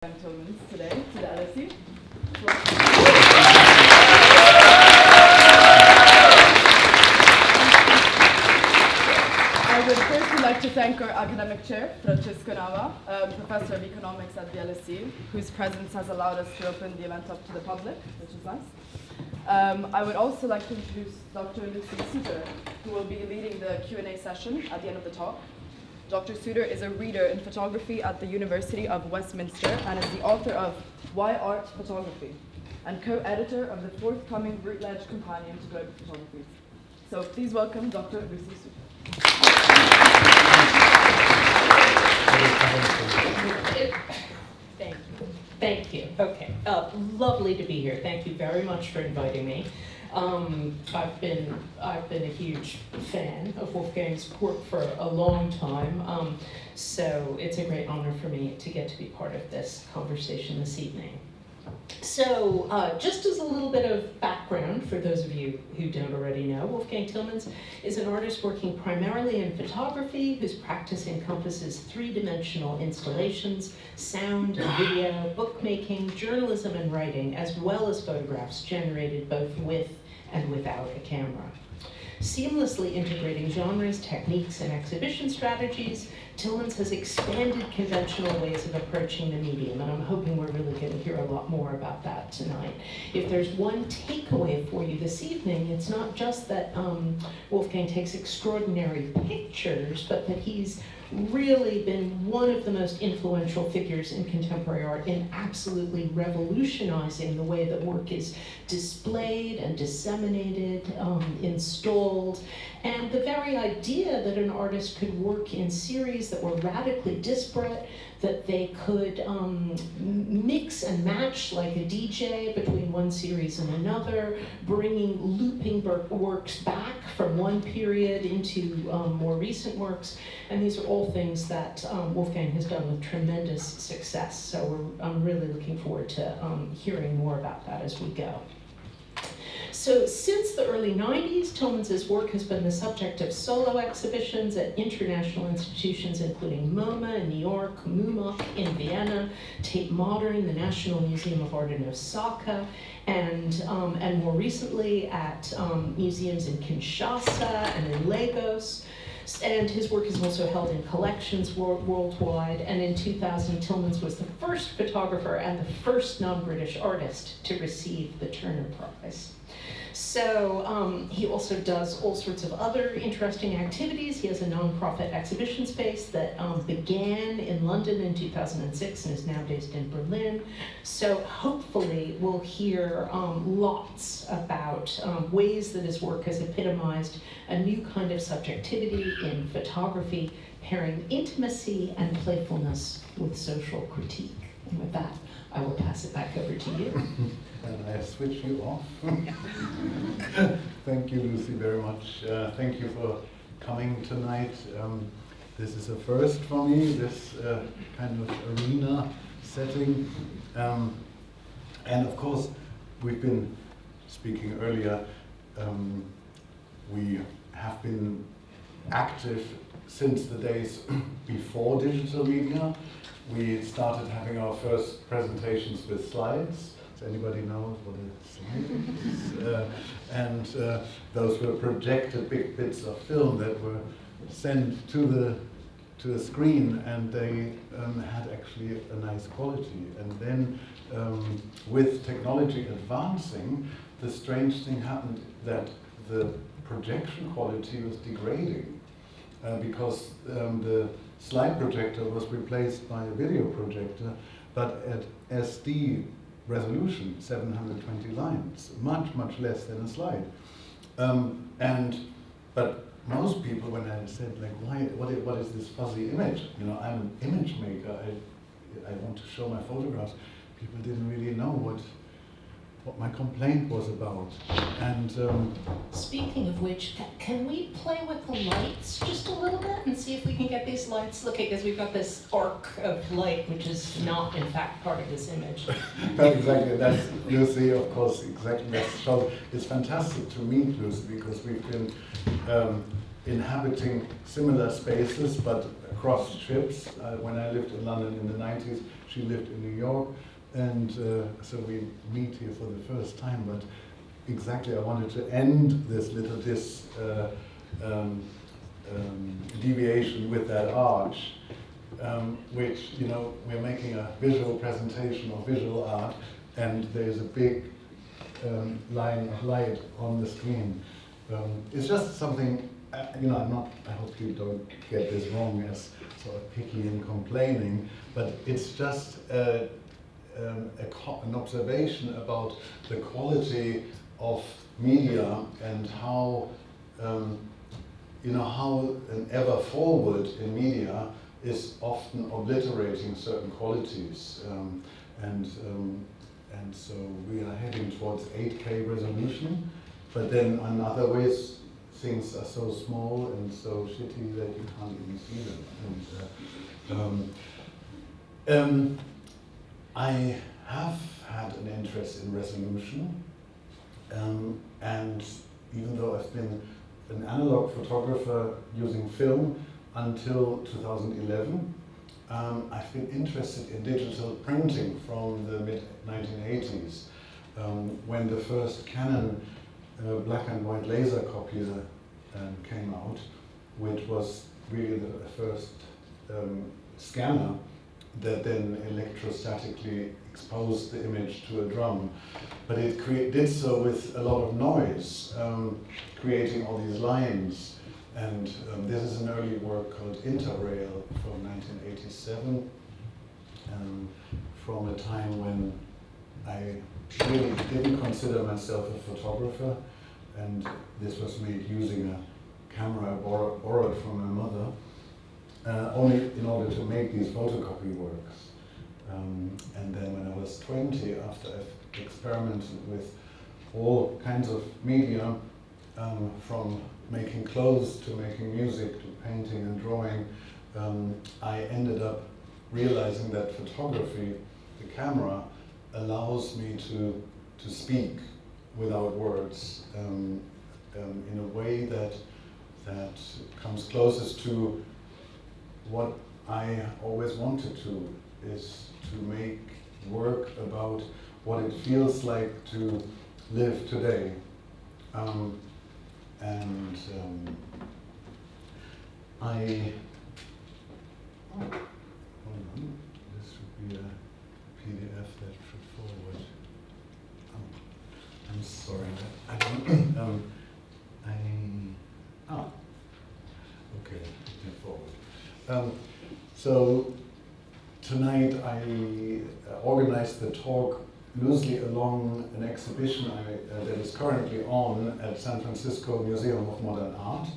Tillmans today to the LSESU. I would firstly like to thank our academic chair, Francesco Nava, Professor of Economics at the LSESU, whose presence has allowed us to open the event up to the public, which is nice. I would also like to introduce Dr. LSESU, who will be leading the Q&A session at the end of the talk. Dr. Suter is a reader in photography at the University of Westminster and is the author of Why Art Photography and co-editor of the forthcoming Routledge Companion to Global Photography. So please welcome Dr. LSESU. Thank you. Okay. Lovely to be here. Thank you very much for inviting me. I've been a huge fan of Wolfgang's work for a long time, so it's a great honor for me to get to be part of this conversation this evening. So, just as a little bit of background for those of you who don't already know, Wolfgang Tillmans is an artist working primarily in photography whose practice encompasses three-dimensional installations, sound and video, bookmaking, journalism and writing, as well as photographs generated both with and without a camera. Seamlessly integrating genres, techniques, and exhibition strategies, Tillmans has expanded conventional ways of approaching the medium, and I'm hoping we're really going to hear a lot more about that tonight. If there's one takeaway for you this evening, it's not just that Wolfgang takes extraordinary pictures, but that he's really been one of the most influential figures in contemporary art in absolutely revolutionizing the way that work is displayed and disseminated, installed, and the very idea that an artist could work in series that were radically disparate, that they could mix and match like a DJ between one series and another, bringing looping works back from one period into more recent works. And these are all things that Wolfgang has done with tremendous success. So I'm really looking forward to hearing more about that as we go. So since the early 90s, Tillmans' work has been the subject of solo exhibitions at international institutions including MoMA in New York, MUMOC in Vienna, Tate Modern, the National Museum of Art in Osaka, and more recently at museums in Kinshasa and in Lagos. And his work is also held in collections worldwide. And in 2000, Tillmans was the first photographer and the first non-British artist to receive the Turner Prize. So he also does all sorts of other interesting activities. He has a nonprofit exhibition space that began in London in 2006 and is now based in Berlin. So hopefully we'll hear lots about ways that his work has epitomized a new kind of subjectivity in photography, pairing intimacy and playfulness with social critique. And with that, I will pass it back over to you. And I switch you off. Thank you, Lucy, very much. Thank you for coming tonight. This is a first for me, this kind of arena setting. And of course, we've been speaking earlier, we have been active since the days before digital media. We started having our first presentations with slides. Does anybody know what a slide is? And those were projected big bits of film that were sent to the screen, and they had actually a nice quality. And then with technology advancing, the strange thing happened that the projection quality was degrading because the slide projector was replaced by a video projector, but at SD resolution, 720 lines, much, much less than a slide. But most people, when I said, like, what is this fuzzy image? You know, I'm an image maker, I want to show my photographs. People didn't really know what my complaint was about. And speaking of which, can we play with the lights just a little bit and see if we can get these lights looking? Because we've got this arc of light, which is not, in fact, part of this image. No, exactly. That's Lucy, of course. Exactly. That's so. It's fantastic to meet Lucy because we've been inhabiting similar spaces, but across ships. When I lived in London in the 90s, she lived in New York, and so we meet here for the first time. But exactly, I wanted to end this little deviation with that arch, which, you know, we're making a visual presentation of visual art, and there's a big line of light on the screen. It's just something, you know, I hope you don't get this wrong as sort of picky and complaining, but it's just an observation about the quality of media and how, you know, how an ever forward in media is often obliterating certain qualities. And so we are heading towards 8K resolution, but then in other ways things are so small and so shitty that you can't even see them. And I have had an interest in resolution, and even though I've been an analog photographer using film until 2011, I've been interested in digital printing from the mid-1980s, when the first Canon black and white laser copier came out, which was really the first scanner that then electrostatically exposed the image to a drum. But it did so with a lot of noise, creating all these lines. And this is an early work called Interrail from 1987, from a time when I really didn't consider myself a photographer, and this was made using a camera I borrowed from my mother, only in order to make these photocopy works. And then when I was 20, after I've experimented with all kinds of media, from making clothes to making music to painting and drawing, I ended up realizing that photography, the camera, allows me to speak without words, in a way that comes closest to what I always wanted to, is to make work about what it feels like to live today. Hold on, this should be a PDF that should forward. Oh, I'm sorry, I don't, okay, it forward. So tonight I organized the talk loosely along an exhibition that is currently on at San Francisco Museum of Modern Art,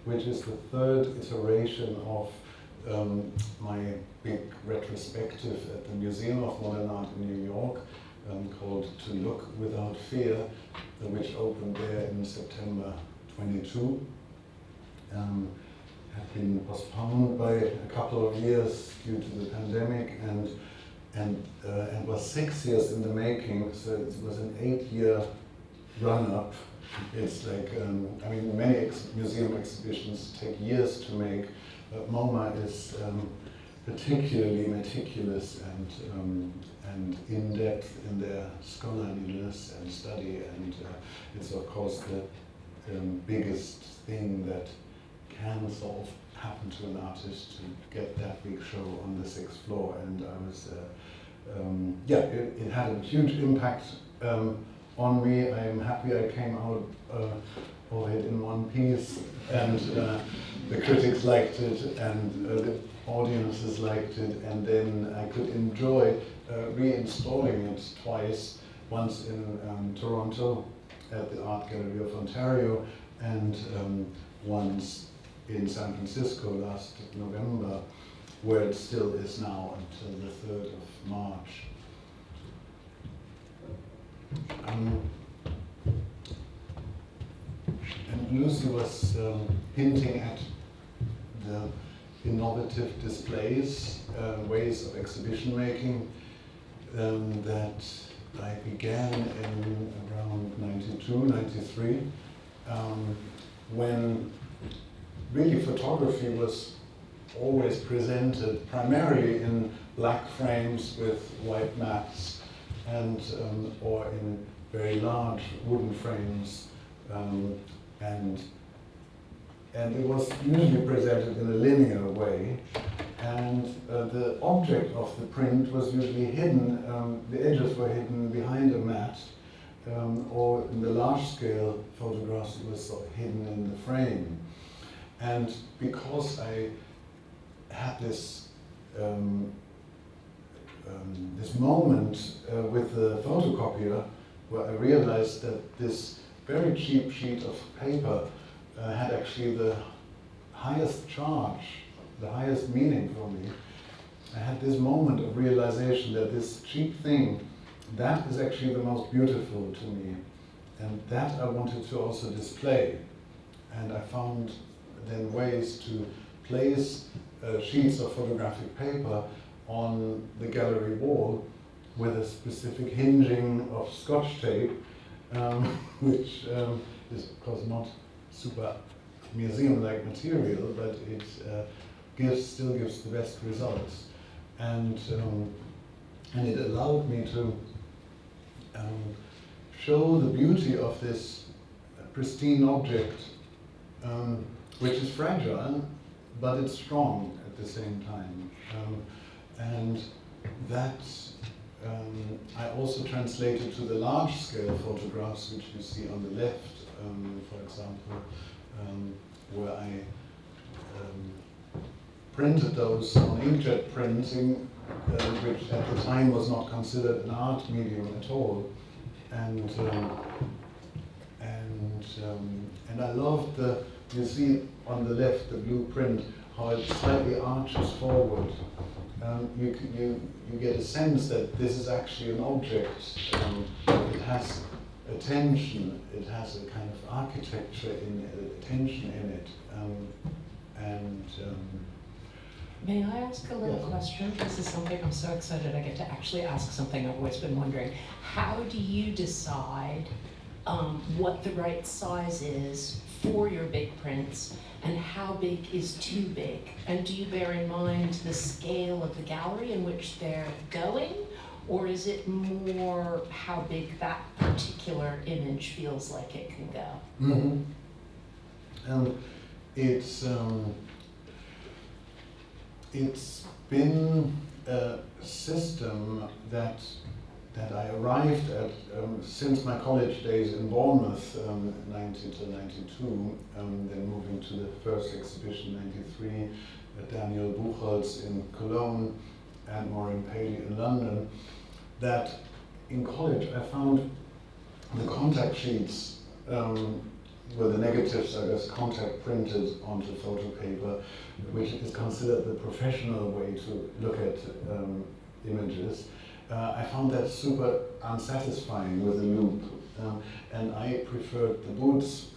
which is the third iteration of my big retrospective at the Museum of Modern Art in New York, called To Look Without Fear, which opened there in September 22. Had been postponed by a couple of years due to the pandemic, and was 6 years in the making, so it was an 8-year run-up. It's like, I mean, many museum exhibitions take years to make, but MoMA is particularly meticulous and in-depth in their scholarliness and study, and it's of course the biggest thing that can sort of happen to an artist to get that big show on the 6th floor. And I was, yeah, it had a huge impact on me. I am happy I came out of it in one piece, and the critics liked it, and the audiences liked it, and then I could enjoy reinstalling it twice, once in Toronto at the Art Gallery of Ontario, and once in San Francisco last November, where it still is now until the 3rd of March. And Lucy was hinting at the innovative displays, ways of exhibition making that I began in around 92, 93, when really photography was always presented primarily in black frames with white mats, and or in very large wooden frames, and it was usually presented in a linear way, and the object of the print was usually hidden, the edges were hidden behind a mat, or in the large-scale photographs it was sort of hidden in the frame. And because I had this this moment with the photocopier where I realized that this very cheap sheet of paper had actually the highest charge, the highest meaning for me. I had this moment of realization that this cheap thing, that is actually the most beautiful to me. And that I wanted to also display. And I found then ways to place sheets of photographic paper on the gallery wall with a specific hinging of Scotch tape, which is of course not super museum-like material, but it still gives the best results. And it allowed me to show the beauty of this pristine object, which is fragile, but it's strong at the same time. And that I also translated to the large-scale photographs, which you see on the left, for example, where I printed those on inkjet printing, which at the time was not considered an art medium at all. And I loved you see on the left the blueprint, how it slightly arches forward. You get a sense that this is actually an object. It has a tension, it has a kind of architecture in it, a tension in it. May I ask a little Yes. question? This is something I'm so excited I get to actually ask something I've always been wondering. How do you decide what the right size is for your big prints, and how big is too big? And do you bear in mind the scale of the gallery in which they're going, or is it more how big that particular image feels like it can go? Mm-hmm. It's been a system that I arrived at since my college days in Bournemouth, 90 to 92, then moving to the first exhibition, 93, at Daniel Buchholz in Cologne and Maureen Paley in London, that in college I found the contact sheets where the negatives are just contact printed onto photo paper, which is considered the professional way to look at images. I found that super unsatisfying with a loop, and I preferred the Boots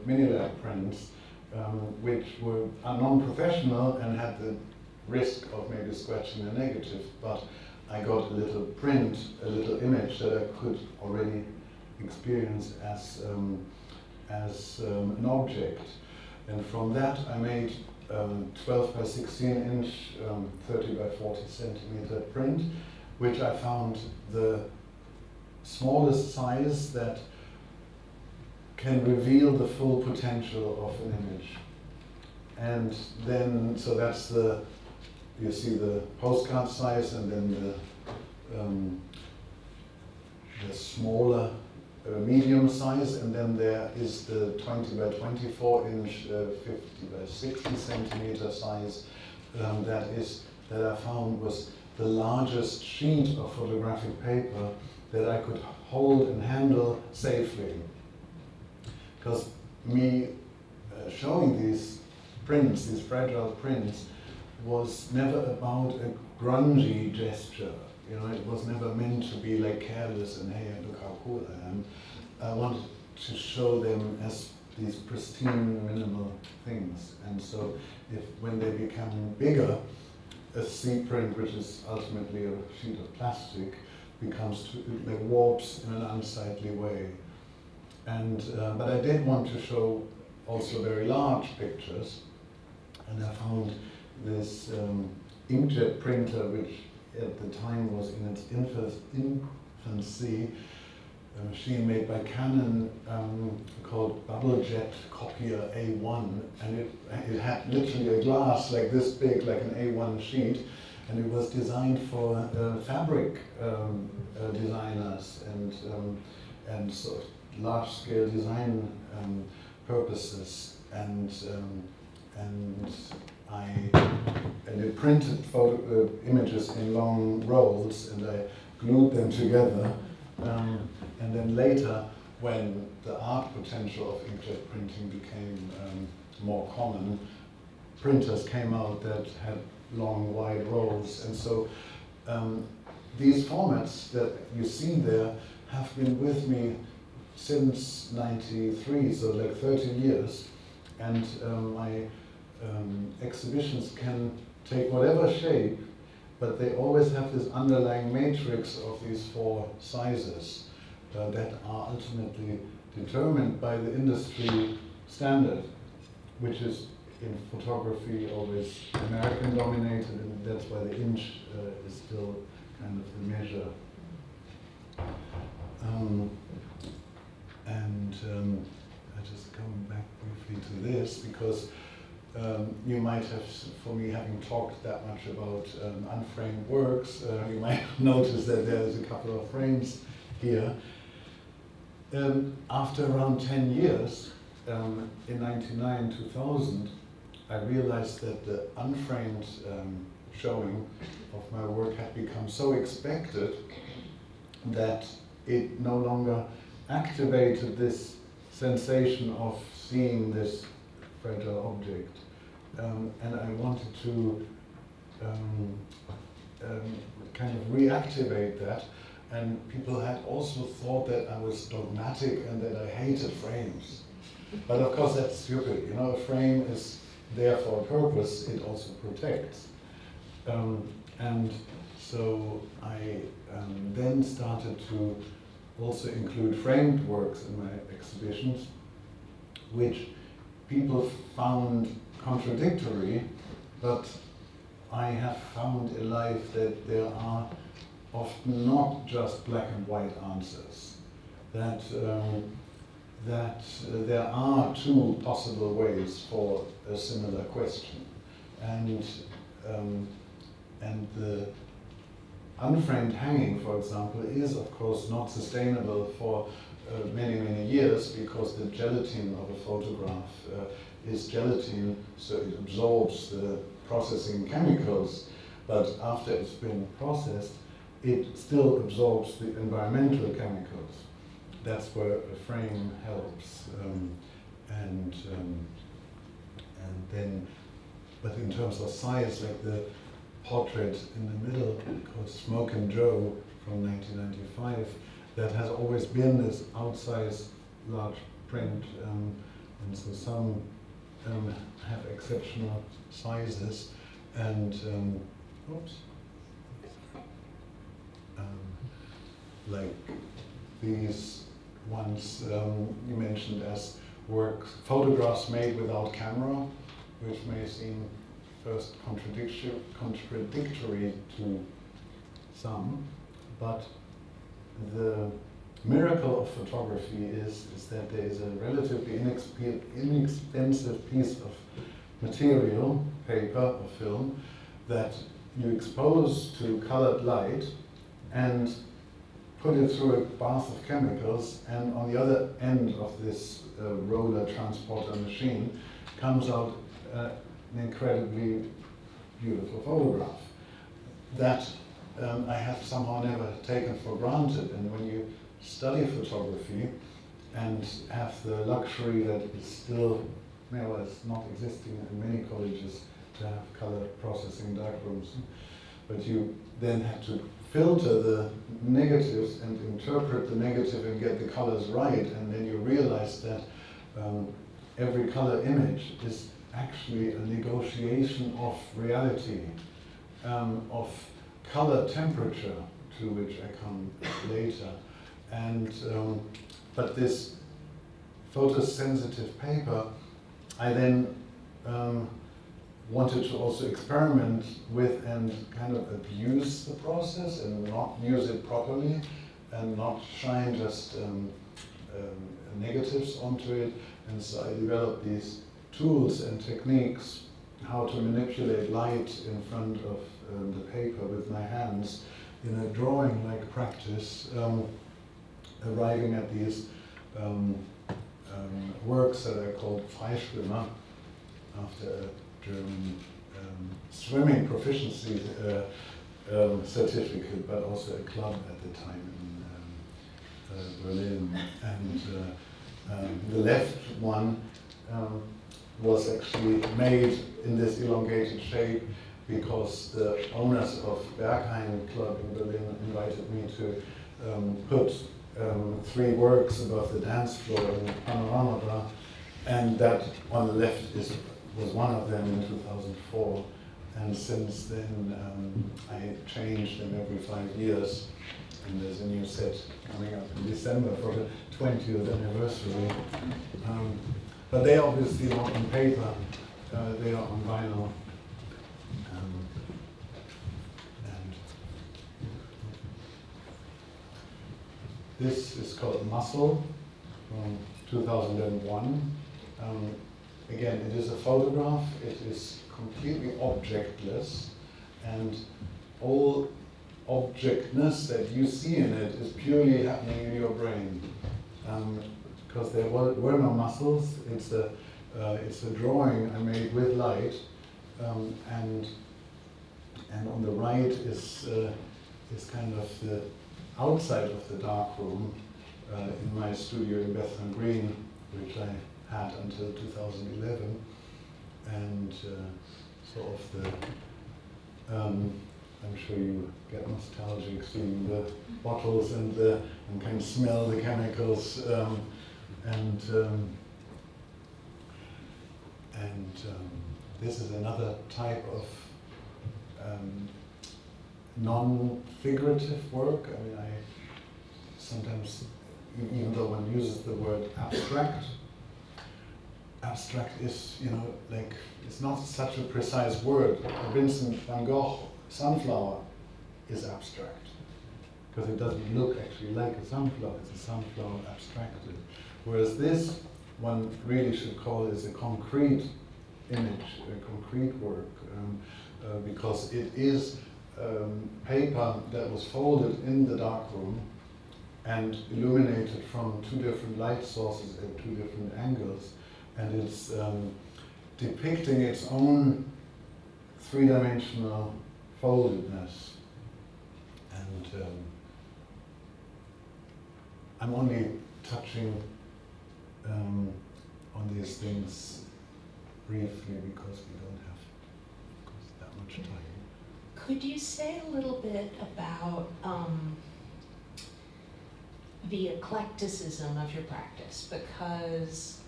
mini-lab prints, which are non-professional and had the risk of maybe scratching a negative, but I got a little print, a little image that I could already experience as an object. And from that I made 12 by 16 inch, 30 by 40 centimeter print, which I found the smallest size that can reveal the full potential of an image. And then, so that's you see the postcard size, and then the smaller medium size, and then there is the 20 by 24 inch, 50 by 60 centimeter size that I found was the largest sheet of photographic paper that I could hold and handle safely. Because me showing these prints, these fragile prints, was never about a grungy gesture. You know, it was never meant to be like careless and hey, look how cool I am. I wanted to show them as these pristine, minimal things. And so when they become bigger, a C print, which is ultimately a sheet of plastic, becomes like warps in an unsightly way. And but I did want to show also very large pictures, and I found this inkjet printer, which at the time was in its infancy, a machine made by Canon called Bubble Jet Copier A1, and it had literally a glass like this big, like an A1 sheet, and it was designed for fabric designers and sort of large-scale design purposes, and it printed images in long rolls, and I glued them together. And then later, when the art potential of inkjet printing became more common, printers came out that had long, wide rolls. And so these formats that you see there have been with me since '93, so like 30 years. And my exhibitions can take whatever shape, but they always have this underlying matrix of these 4 sizes that are ultimately determined by the industry standard, which is in photography always American dominated, and that's why the inch is still kind of the measure. I just come back briefly to this because you might have, for me having talked that much about unframed works, you might notice that there's a couple of frames here. After around 10 years, in '99, 2000, I realized that the unframed showing of my work had become so expected that it no longer activated this sensation of seeing this fragile object. And I wanted to kind of reactivate that. And people had also thought that I was dogmatic and that I hated frames. But of course that's stupid, you know, a frame is there for a purpose, it also protects. And so I then started to also include framed works in my exhibitions, which people found contradictory, but I have found in life that there are often not just black and white answers, that there are 2 possible ways for a similar question. And the unframed hanging, for example, is of course not sustainable for many, many years because the gelatin of a photograph is gelatin, so it absorbs the processing chemicals, but after it's been processed, it still absorbs the environmental chemicals. That's where a frame helps. And then, but in terms of size, like the portrait in the middle called Smoke and Joe from 1995, that has always been this outsized large print, and so some have exceptional sizes, and like these ones you mentioned as photographs made without camera, which may seem first contradictory to some, but the miracle of photography is that there is a relatively inexpensive piece of material, paper or film, that you expose to colored light and put it through a bath of chemicals, and on the other end of this roller transporter machine comes out an incredibly beautiful photograph that I have somehow never taken for granted. And when you study photography and have the luxury that it's still, well, it's not existing in many colleges to have color processing darkrooms, but you then have to filter the negatives and interpret the negative and get the colors right, and then you realize that every color image is actually a negotiation of reality, of color temperature, to which I come later. And but this photosensitive paper, I then wanted to also experiment with and kind of abuse the process and not use it properly and not shine just negatives onto it. And so I developed these tools and techniques how to manipulate light in front of the paper with my hands in a drawing-like practice, arriving at these works that I called Freischwimmer, after a German swimming proficiency certificate, but also a club at the time in Berlin. And the left one was actually made in this elongated shape because the owners of Berghain Club in Berlin invited me to put 3 works above the dance floor in the panorama bar, and that on the left was one of them in 2004. And since then I changed them every 5 years, and there's a new set coming up in December for the 20th anniversary. But they are obviously not on paper, they are on vinyl. And this is called Muscle from 2001. Again, it is a photograph, it is completely objectless, and all objectness that you see in it is purely happening in your brain. Because there were no muscles. It's a drawing I made with light, and on the right is kind of the outside of the dark room in my studio in Bethnal Green, which I had until 2011, and sort of the I'm sure you get nostalgic seeing the bottles and can smell the chemicals. This is another type of non-figurative work. I mean, I sometimes, even though one uses the word abstract is, like, it's not such a precise word. Vincent van Gogh, Sunflower, is abstract, because it doesn't look actually like a sunflower. It's a sunflower abstracted. Whereas this, one really should call it a concrete image, a concrete work, because it is paper that was folded in the dark room and illuminated from 2 different light sources at 2 different angles, and it's depicting its own 3-dimensional foldedness. And I'm only touching on these things briefly because we don't have, of course, that much time. Could you say a little bit about the eclecticism of your practice? Because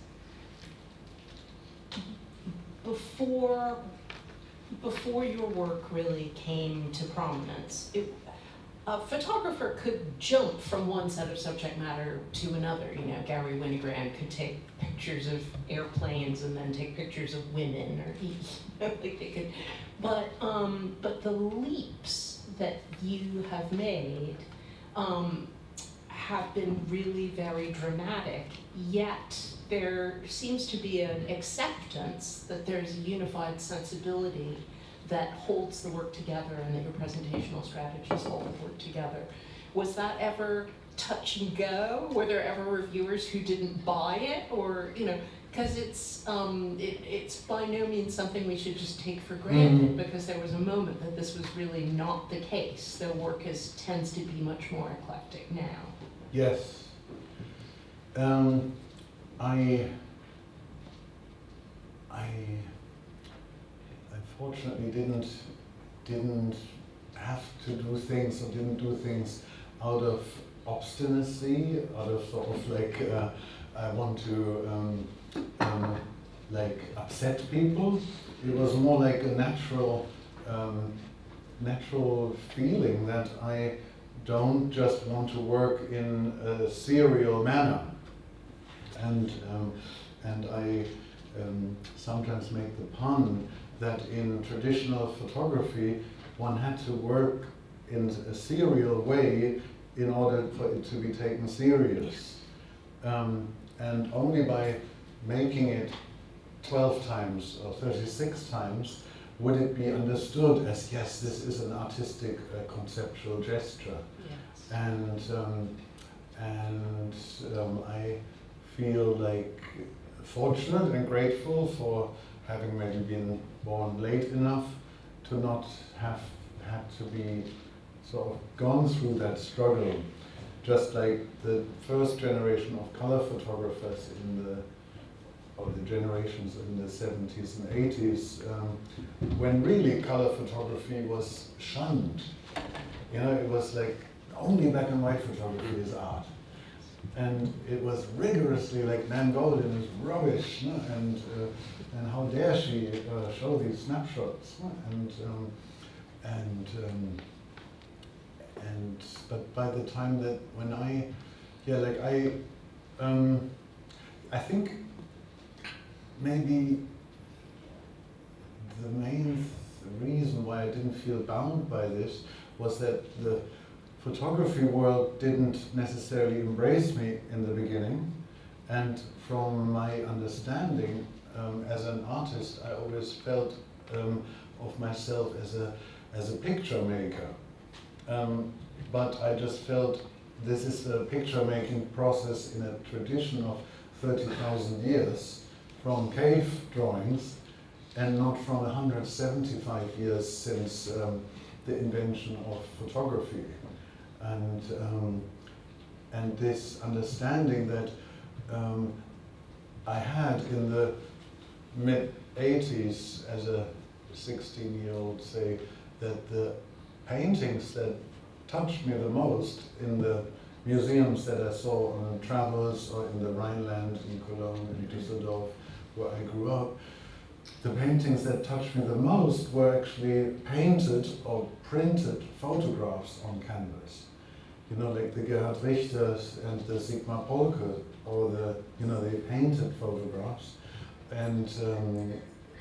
before your work really came to prominence, a photographer could jump from one set of subject matter to another. Gary Winogrand could take pictures of airplanes and then take pictures of women, or like they could. But the leaps that you have made have been really very dramatic. Yet there seems to be an acceptance that there's a unified sensibility that holds the work together and that your presentational strategies hold the work together. Was that ever touch and go? Were there ever reviewers who didn't buy it? Or, because it's by no means something we should just take for granted, because there was a moment that this was really not the case. The work tends to be much more eclectic now. Yes. I unfortunately didn't have to do things, or didn't do things out of obstinacy, out of sort of like I want to like upset people. It was more like a natural feeling that I don't just want to work in a serial manner, and I sometimes make the pun that in traditional photography, one had to work in a serial way in order for it to be taken serious. And only by making it 12 times or 36 times would it be understood as, yes, this is an artistic conceptual gesture. Yes. And I feel like fortunate and grateful for having maybe been born late enough to not have had to be sort of gone through that struggle. Just like the first generation of color photographers or the generations in the 70s and 80s, when really color photography was shunned. You know, it was like only black and white photography is art. And it was rigorously like Nan Goldin is rubbish, no? And how dare she show these snapshots? No? But by the time that when I think maybe the main reason why I didn't feel bound by this was that the photography world didn't necessarily embrace me in the beginning, and from my understanding as an artist, I always felt of myself as a picture maker. But I just felt this is a picture making process in a tradition of 30,000 years from cave drawings and not from 175 years since the invention of photography. And this understanding that I had in the mid-80s as a 16-year-old, say, that the paintings that touched me the most in the museums that I saw on travels or in the Rhineland, in Cologne, in Düsseldorf, where I grew up, the paintings that touched me the most were actually painted or printed photographs on canvas. You know, like the Gerhard Richters and the Sigmar Polke, or the painted photographs. And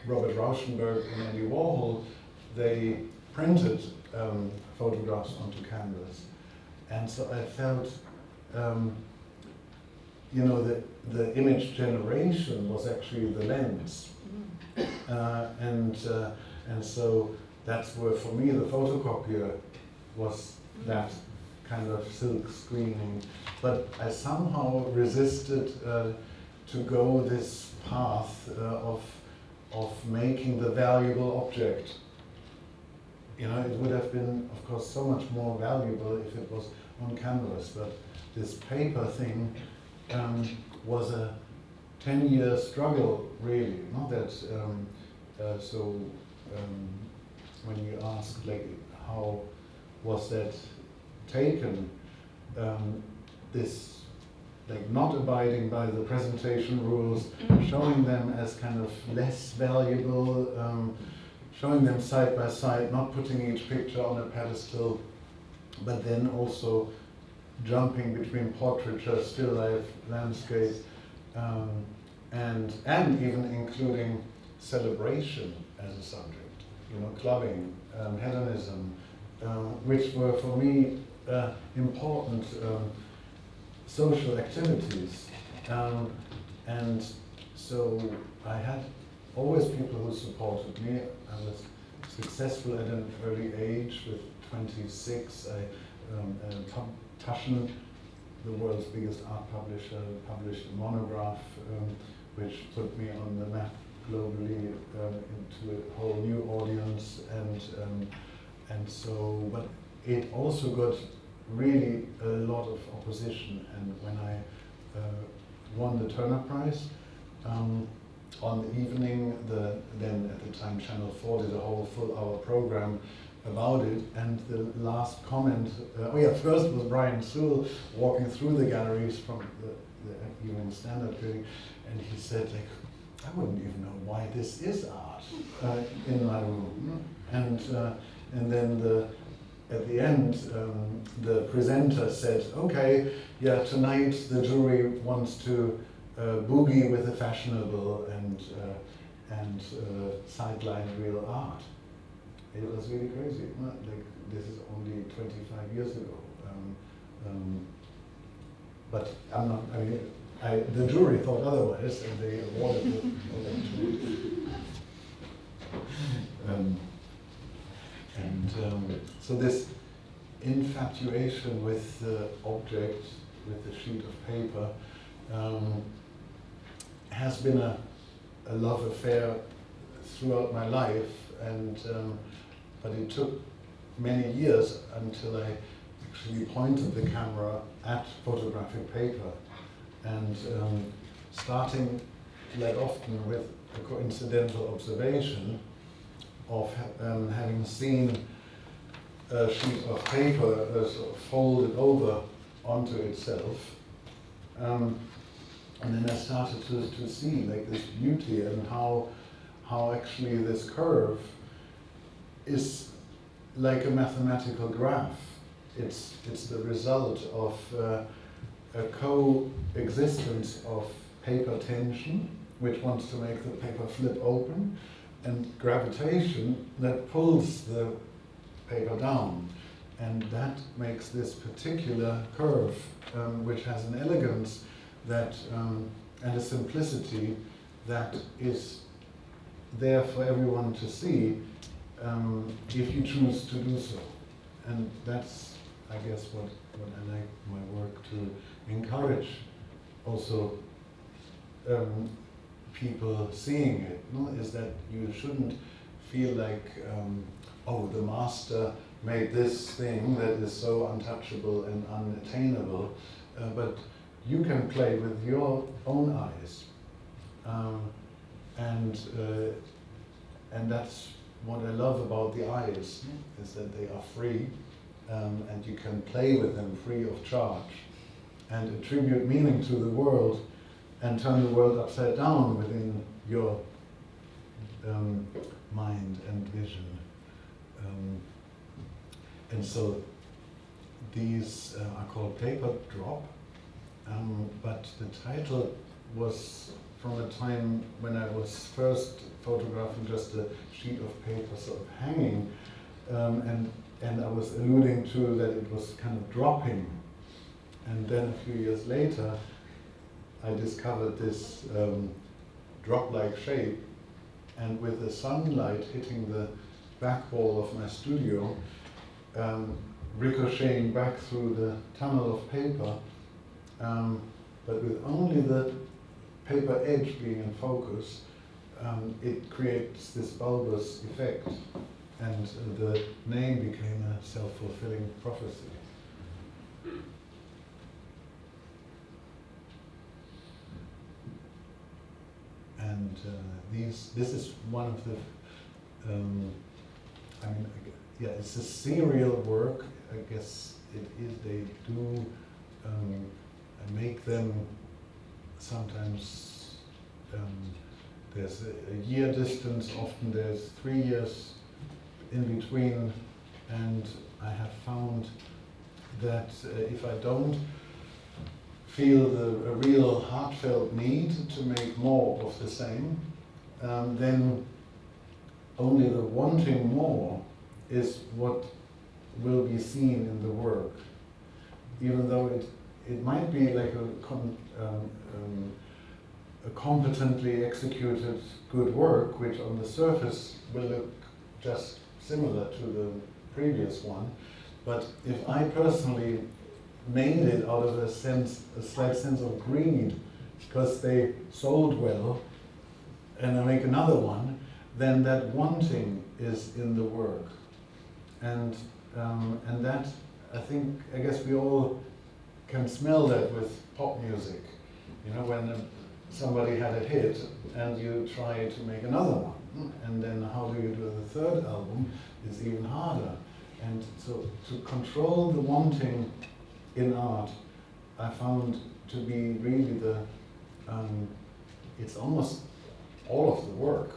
Robert Rauschenberg and Andy Warhol, they printed photographs onto canvas. And so I felt, the image generation was actually the lens. And so that's where, for me, the photocopier was that kind of silk screening. But I somehow resisted to go this path of making the valuable object. You know, it would have been, of course, so much more valuable if it was on canvas, but this paper thing was a 10-year struggle, really. Not that, when you ask, like, how was that taken, this, like, not abiding by the presentation rules, showing them as kind of less valuable, showing them side by side, not putting each picture on a pedestal, but then also jumping between portraiture, still life, landscape, and even including celebration as a subject, you know, clubbing, hedonism, which were for me important social activities. And so I had always people who supported me. I was successful at an early age. With 26, Taschen, the world's biggest art publisher, published a monograph which put me on the map globally into a whole new audience, and so, but it also got really a lot of opposition. And when I won the Turner Prize, on the evening, then at the time Channel 4 did a whole full-hour program about it, and the last comment, first was Brian Sewell walking through the galleries from the Evening Standard critic, and he said, like, I wouldn't even know why this is art in my room. And then at the end, the presenter said, okay, yeah, tonight the jury wants to boogie with the fashionable, and sideline real art. It was really crazy. Like, this is only 25 years ago. But I'm not, I mean, the jury thought otherwise, and they awarded it. So this infatuation with the object, with the sheet of paper, has been a love affair throughout my life, and but it took many years until I actually pointed the camera at photographic paper, and starting like often with a coincidental observation of having seen a sheet of paper sort of folded over onto itself. And then I started to see like this beauty and how actually this curve is like a mathematical graph. It's the result of a coexistence of paper tension, which wants to make the paper flip open, and gravitation that pulls the paper down. And that makes this particular curve, which has an elegance that and a simplicity that is there for everyone to see if you choose to do so. And that's, I guess, what I like my work to encourage also people seeing it, no? Is that you shouldn't feel like, oh, the master made this thing that is so untouchable and unattainable, but you can play with your own eyes, and that's what I love about the eyes, is that they are free, and you can play with them free of charge, and attribute meaning to the world, and turn the world upside down within your mind and vision. And so these are called paper drop, but the title was from a time when I was first photographing just a sheet of paper sort of hanging, and I was alluding to that it was kind of dropping. And then a few years later, I discovered this drop-like shape, and with the sunlight hitting the back wall of my studio, ricocheting back through the tunnel of paper, but with only the paper edge being in focus, it creates this bulbous effect, and the name became a self-fulfilling prophecy. And this is one of the, yeah, it's a serial work. I guess it is. They do make them sometimes. There's a year distance. Often there's 3 years in between, and I have found that if I don't feel a real heartfelt need to make more of the same, then only the wanting more is what will be seen in the work, even though it might be like a competently executed good work, which on the surface will look just similar to the previous one. But if I personally made it out of a slight sense of greed, because they sold well, and I make another one, then that wanting is in the work. And that, I guess we all can smell that with pop music. You know, when somebody had a hit and you try to make another one, and then how do you do the third album is even harder. And so to control the wanting in art, I found to be really it's almost all of the work.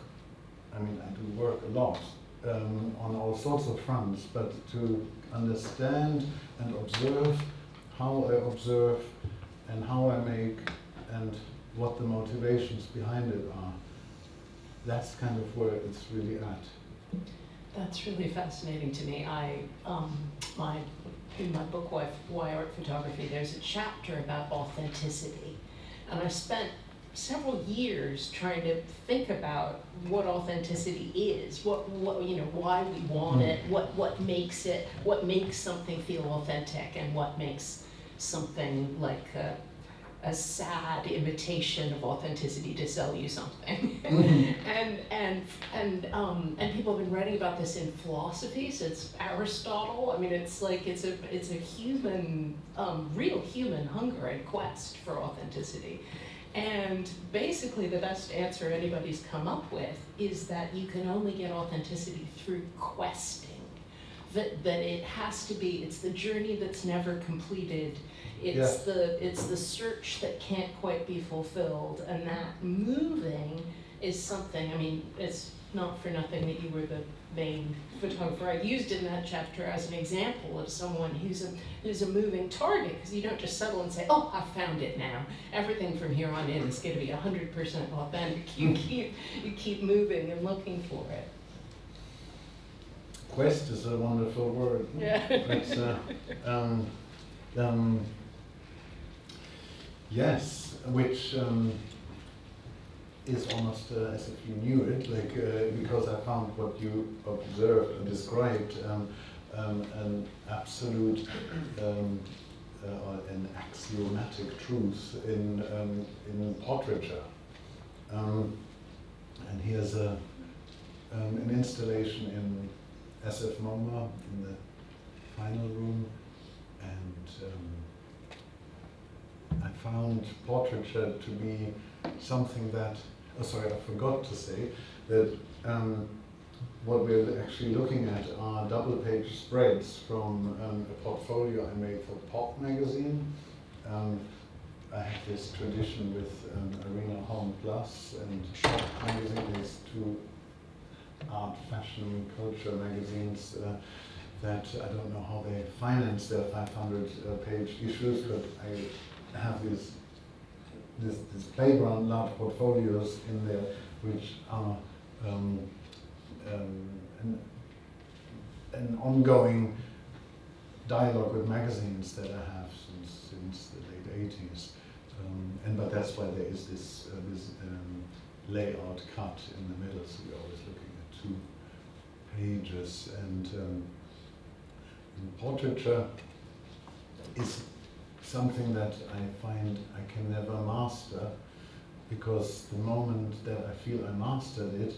I mean, I do work a lot on all sorts of fronts, but to understand and observe how I observe and how I make and what the motivations behind it are. that's kind of where it's really at. That's really fascinating to me. In my book, Why Art Photography, there's a chapter about authenticity. And I spent several years trying to think about what authenticity is, what why we want it, what makes something feel authentic, and what makes something like a sad imitation of authenticity to sell you something. And people have been writing about this in philosophy since Aristotle. I mean, it's a human, real human hunger and quest for authenticity. And basically the best answer anybody's come up with is that you can only get authenticity through questing. That it has to be, it's the journey that's never completed. It's the search that can't quite be fulfilled, and that moving is something. I mean, it's not for nothing that you were the main photographer I used in that chapter as an example of someone who's a moving target, because you don't just settle and say, oh, I found it now. Everything from here on in is going to be 100% authentic. You keep moving and looking for it. Quest is a wonderful word. Yeah. It's, yes, which is almost as if you knew it, like because I found what you observed and described an absolute or an axiomatic truth in portraiture. And here's an installation in SF MoMA in the final room, and I found portraiture to be something that, I forgot to say that what we're actually looking at are double-page spreads from a portfolio I made for Pop magazine. I have this tradition with Arena Home Plus and Shop magazine, these two art, fashion, culture magazines that I don't know how they finance their 500-page issues, but I have this playground large portfolios in there, which are an ongoing dialogue with magazines that I have since the late 80s. But that's why there is this layout cut in the middle, so we're always looking at 2 pages. And portraiture is something that I find I can never master, because the moment that I feel I mastered it,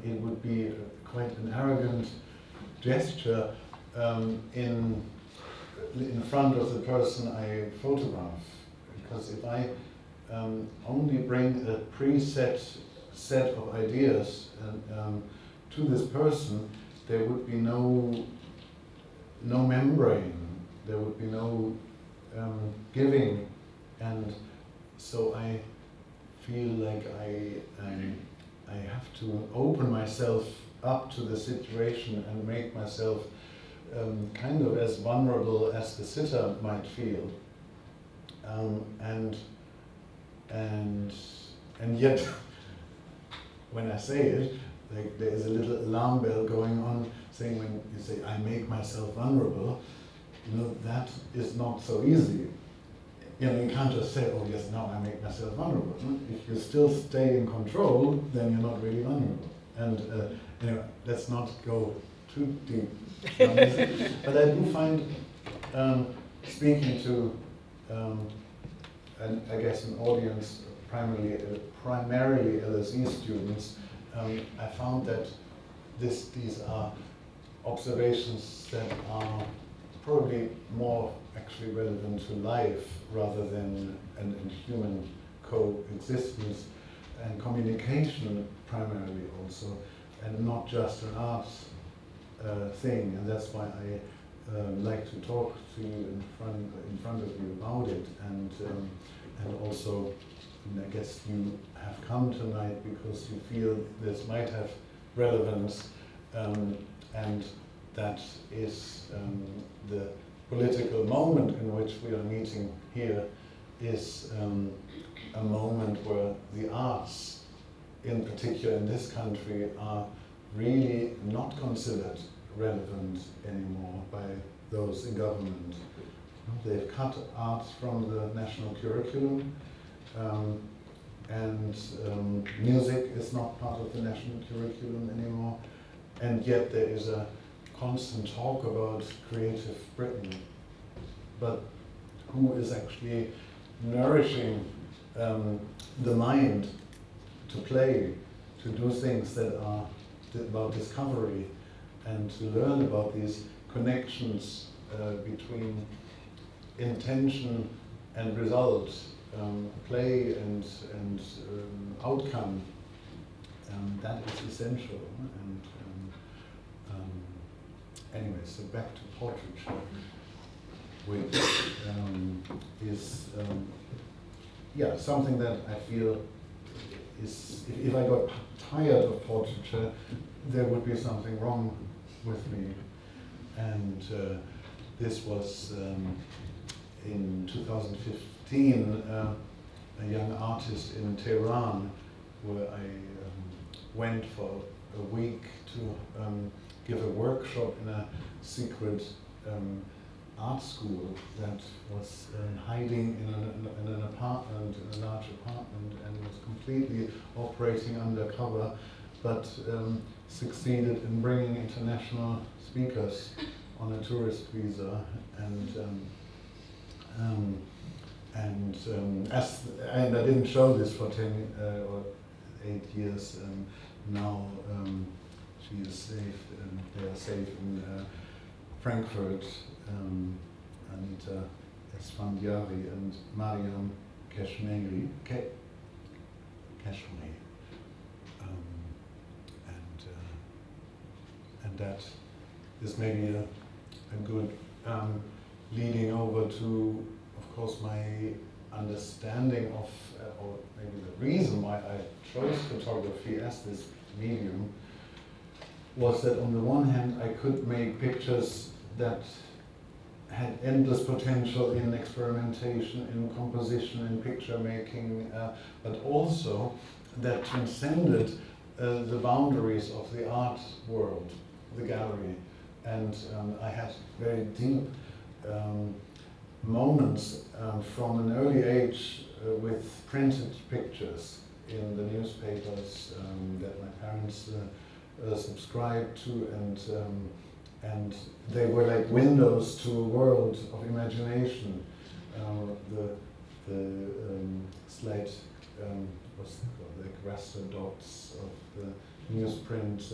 it would be quite an arrogant gesture in front of the person I photograph. Because if I only bring a preset set of ideas to this person, there would be no membrane, there would be no giving, and so I feel like I have to open myself up to the situation and make myself kind of as vulnerable as the sitter might feel, and yet when I say it, like there is a little alarm bell going on saying, when you say I make myself vulnerable, that is not so easy. You can't just say, oh yes, now I make myself vulnerable. If you still stay in control, then you're not really vulnerable. And anyway, let's not go too deep. But I do find, speaking to, I guess an audience primarily LSE students, I found that these are observations that are probably more actually relevant to life rather than in human coexistence and communication primarily also, and not just an arts thing. And that's why I like to talk to you in front of you about it, and also, I guess you have come tonight because you feel this might have relevance, and that is the political moment in which we are meeting here is a moment where the arts in particular in this country, are really not considered relevant anymore by those in government. They've cut art from the national curriculum, and music is not part of the national curriculum anymore, and yet there is a constant talk about creative Britain. But who is actually nourishing the mind to play, to do things that are about discovery, and to learn about these connections between intention and result, play and outcome. That is essential. And anyway, so back to portraiture, which is something that I feel is, if I got tired of portraiture, there would be something wrong with me. And this was in 2015, a young artist in Tehran, where I went for a week to give a workshop in a secret art school that was hiding in an apartment, in a large apartment, and was completely operating undercover, but succeeded in bringing international speakers on a tourist visa, and I didn't show this for 10 or 8 years. Now she is safe, they are safe in Frankfurt. Anita Esfandiari and Mariam Kashmiri, and that is maybe a good leading over to, of course, my understanding of, or maybe the reason why I chose photography as this medium was that on the one hand I could make pictures that had endless potential in experimentation, in composition, in picture making, but also that transcended the boundaries of the art world, the gallery. And I had very deep moments from an early age with printed pictures in the newspapers that my parents subscribed to, and they were like windows to a world of imagination. The slate, what's it called, like raster dots of the newsprint,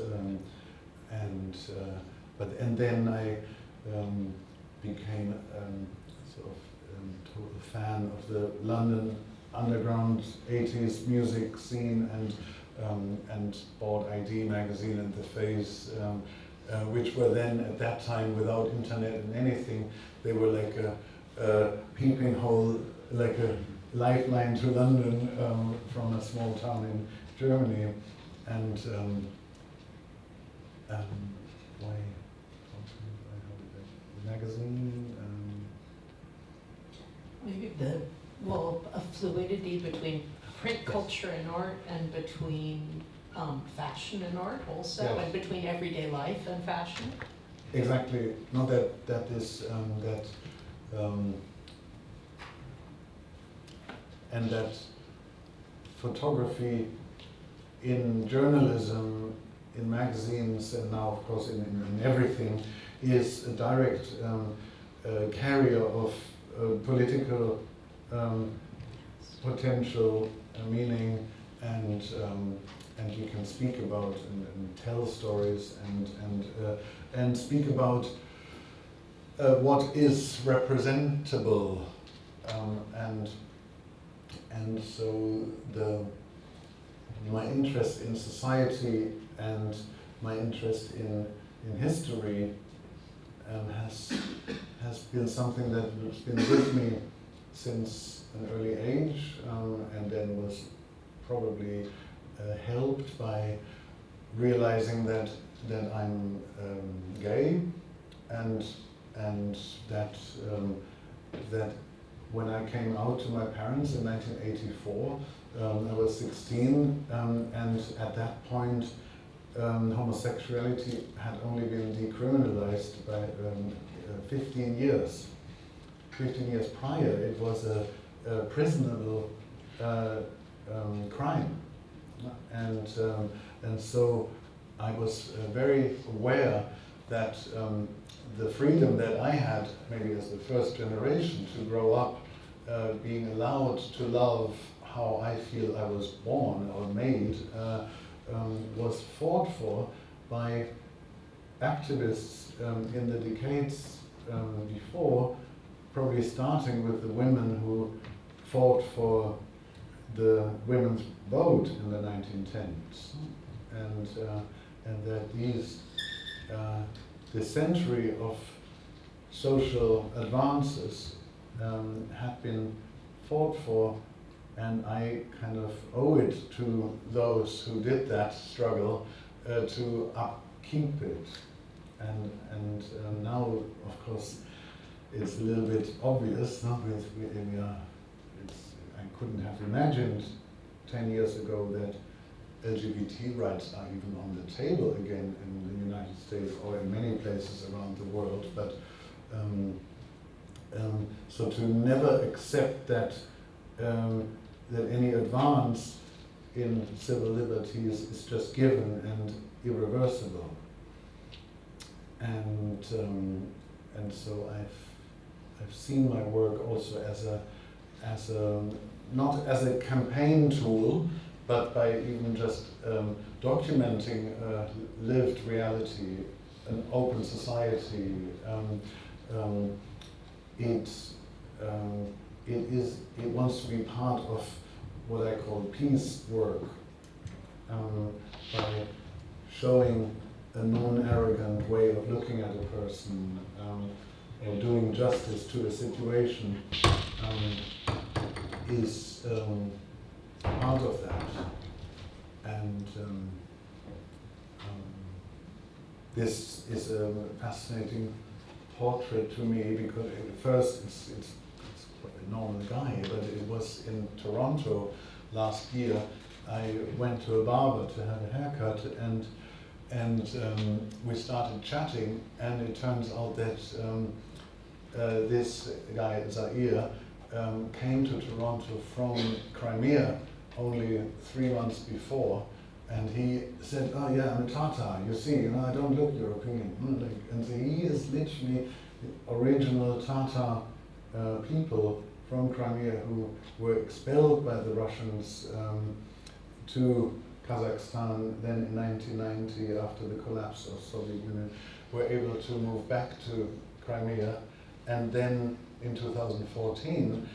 and then I became sort of total fan of the London underground 80s music scene, and bought ID magazine and The Face, which were then at that time, without internet and anything, they were like a peeping hole, like a lifeline to London from a small town in Germany. And why the magazine? Maybe a fluidity between print culture and art, and between fashion and art also, yes. and between everyday life and fashion. Exactly. No, that is and that photography in journalism, in magazines, and now of course in everything, is a direct carrier of political potential, meaning, and you can speak about and tell stories and speak about what is representable, and so my interest in society and my interest in history has been something that has been with me since an early age, and then was probably helped by realizing that I'm gay, and that when I came out to my parents in 1984. I was 16, and at that point, homosexuality had only been decriminalized by 15 years. 15 years prior, it was a prisonable crime. And so I was very aware that the freedom that I had, maybe as the first generation, to grow up being allowed to love how I feel I was born or made, was fought for by activists in the decades before, probably starting with the women who fought for the women's vote in the 1910s. And that the century of social advances had been fought for, and I kind of owe it to those who did that struggle to upkeep it. And now, of course, it's a little bit obvious. No? I couldn't have imagined 10 years ago that LGBT rights are even on the table again in the United States or in many places around the world. But so to never accept that that any advance in civil liberties is just given and irreversible. And so I've seen my work also as a not as a campaign tool, but by even just documenting lived reality, an open society. It wants to be part of what I call peace work, by showing a non-arrogant way of looking at a person, or doing justice to a situation, is part of that. And this is a fascinating portrait to me, because at first it's quite a normal guy, but it was in Toronto last year. I went to a barber to have a haircut, and we started chatting, and it turns out that this guy, Zaire, came to Toronto from Crimea only 3 months before, and he said, "Oh yeah, I'm a Tatar, you see, I don't look European." And so he is literally the original Tatar people from Crimea who were expelled by the Russians to Kazakhstan. Then in 1990, after the collapse of Soviet Union, were able to move back to Crimea, and then in 2014,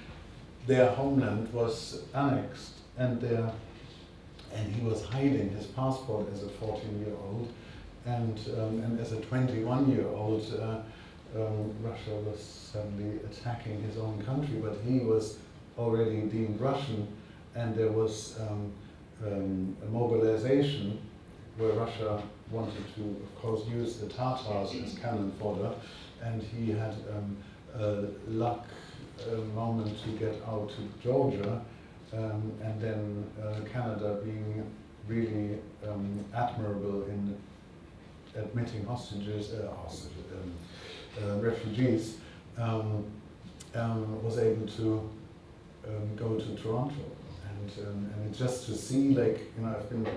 their homeland was annexed, and he was hiding his passport as a 14-year-old, and as a 21-year-old, Russia was suddenly attacking his own country, but he was already deemed Russian, and there was a mobilization where Russia wanted to, of course, use the Tatars as cannon fodder, and he had a luck moment to get out to Georgia, and then Canada being really admirable in admitting refugees, was able to go to Toronto, and just to see, I've been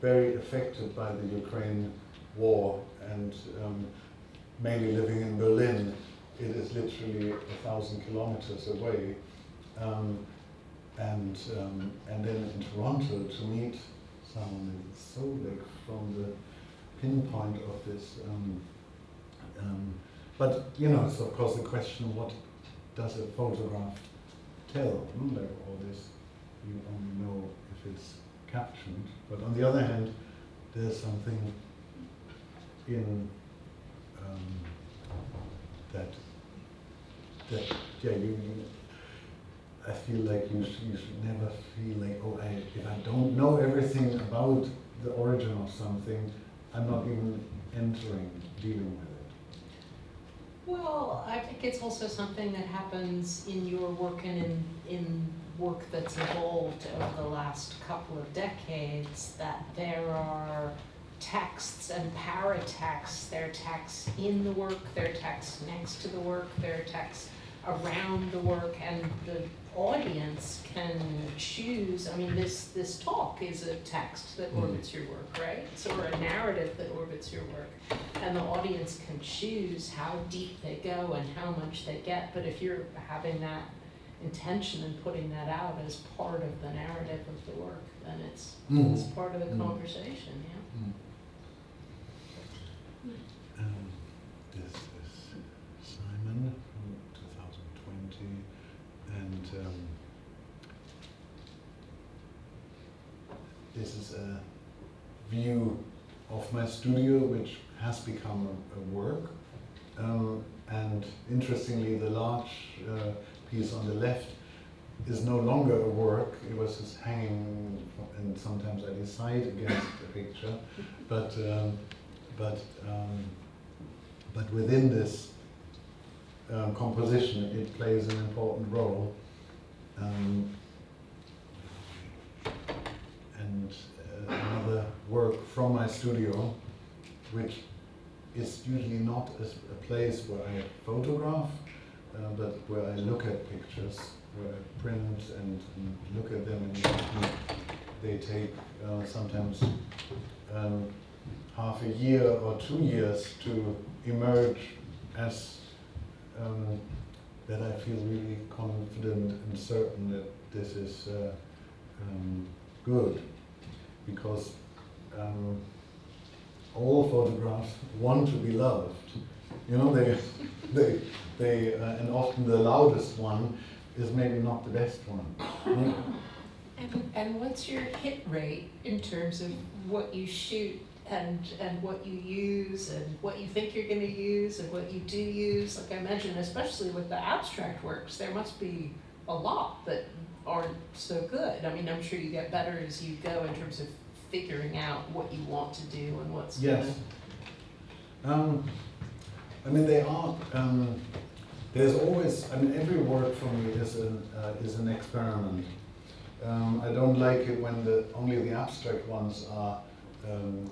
very affected by the Ukraine war, and mainly living in Berlin. It is literally 1,000 kilometers away, and then in Toronto to meet someone is so from the pinpoint of this. But it's of course the question: what does a photograph tell? All this, you only know if it's captioned. But on the other hand, there's something in that I feel like you should never feel like, if I don't know everything about the origin of something, I'm not even dealing with it. Well, I think it's also something that happens in your work and in work that's evolved over the last couple of decades, that there are texts and paratexts. There are texts in the work, there are texts next to the work, there are texts around the work, and the audience can choose. I mean, this talk is a text that orbits your work, right? So, or a narrative that orbits your work. And the audience can choose how deep they go and how much they get. But if you're having that intention and putting that out as part of the narrative of the work, then it's part of the conversation, yeah. This is Simon from 2020, and this is a view of my studio, which has become a work. And interestingly, the large piece on the left is no longer a work. It was just hanging, and sometimes I decide against the picture, but within this composition, it plays an important role. And another work from my studio, which is usually not a place where I photograph, but where I look at pictures, where I print and look at them, and they take sometimes half a year or 2 years to emerge as that I feel really confident and certain that this is good, because all photographs want to be loved. You know, they and often the loudest one is maybe not the best one. And what's your hit rate in terms of what you shoot and what you use and what you think you're going to use and what you do use? Like I mentioned, especially with the abstract works, there must be a lot that aren't so good. I mean, I'm sure you get better as you go in terms of figuring out what you want to do and what's yes. I mean, they are. There's always. I mean, every work for me is an experiment. I don't like it when only the abstract ones are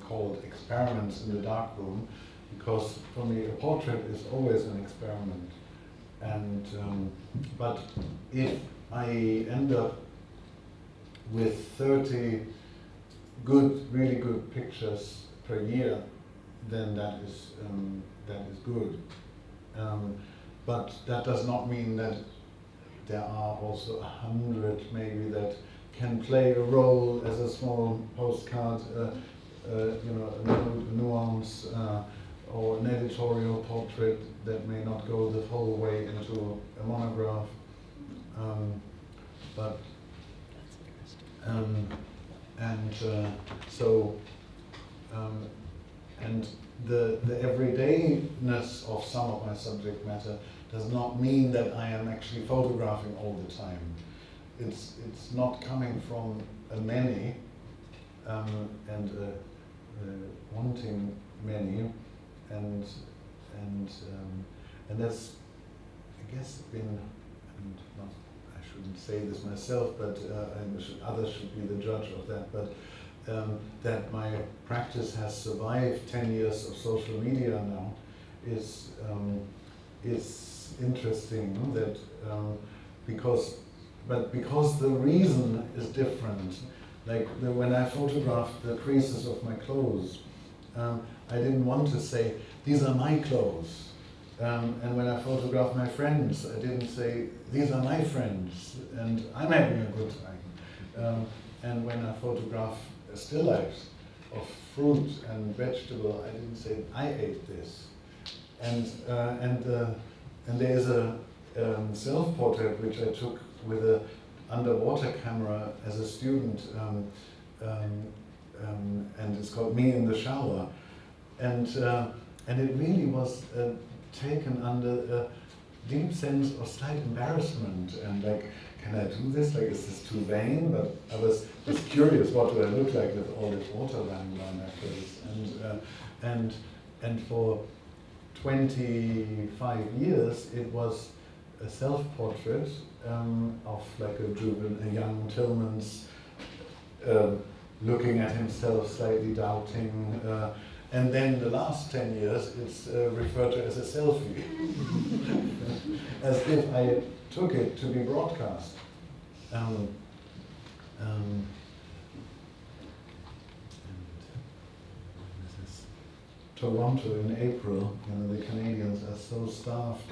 called experiments in the darkroom, because for me a portrait is always an experiment. And but if I end up with 30 really good pictures per year, then that is good. But that does not mean that there are also 100 maybe that can play a role as a small postcard, you know, a nuance, or an editorial portrait that may not go the whole way into a monograph. And the everydayness of some of my subject matter does not mean that I am actually photographing all the time. It's not coming from a many and wanting many, and that's, I guess, been, and not, I shouldn't say this myself, but others should be the judge of that, but that my practice has survived 10 years of social media now is interesting, that because the reason is different. Like when I photographed the creases of my clothes, I didn't want to say, these are my clothes. And when I photographed my friends, I didn't say, these are my friends, and I'm having a good time. And when I photograph still lifes of fruit and vegetable, I didn't say, I ate this. And there is a self-portrait which I took with an underwater camera as a student, and it's called Me in the Shower. And it really was taken under a deep sense of slight embarrassment, and like, can I do this? Like, is this too vain? But I was curious, what do I look like with all this water running down my face? And 25 years, it was a self-portrait of like a young Tillmans looking at himself, slightly doubting. And then the last 10 years, it's referred to as a selfie, as if I took it to be broadcast. And this is Toronto in April. You know, the Canadians are so starved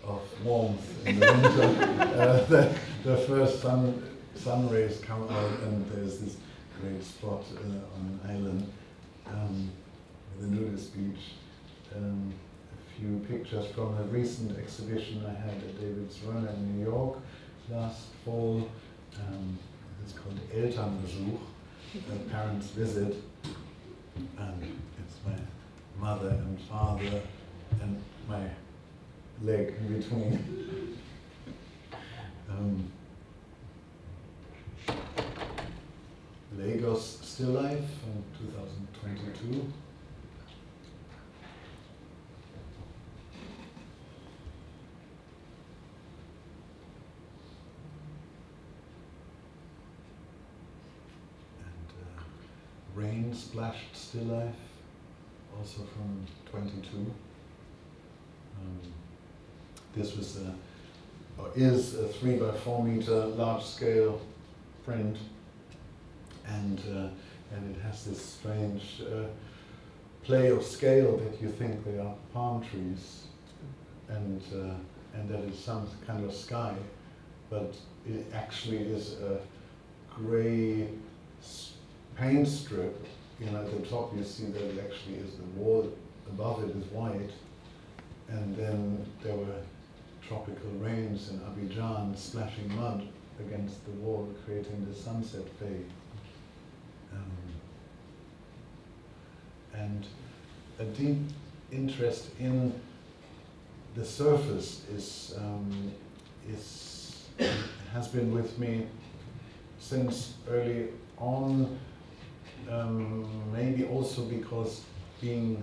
of warmth in the winter. The first sun rays come out, and there's this great spot on an island with a nudist beach. A few pictures from a recent exhibition I had at David's Run in New York last fall. It's called Elternbesuch, a parent's visit, and it's my mother and father and my leg in between. Lagos Still Life from 2022. Rain Splashed Still Life, also from 22. This was is a 3 by 4 meter large scale print, and it has this strange play of scale that you think they are palm trees, and that it's some kind of sky, but it actually is a grey paint strip. You know, at the top you see that it actually is the wall, above it is white, and then there were tropical rains in Abidjan splashing mud against the wall, creating the sunset fade. And a deep interest in the surface has been with me since early on. Maybe also because being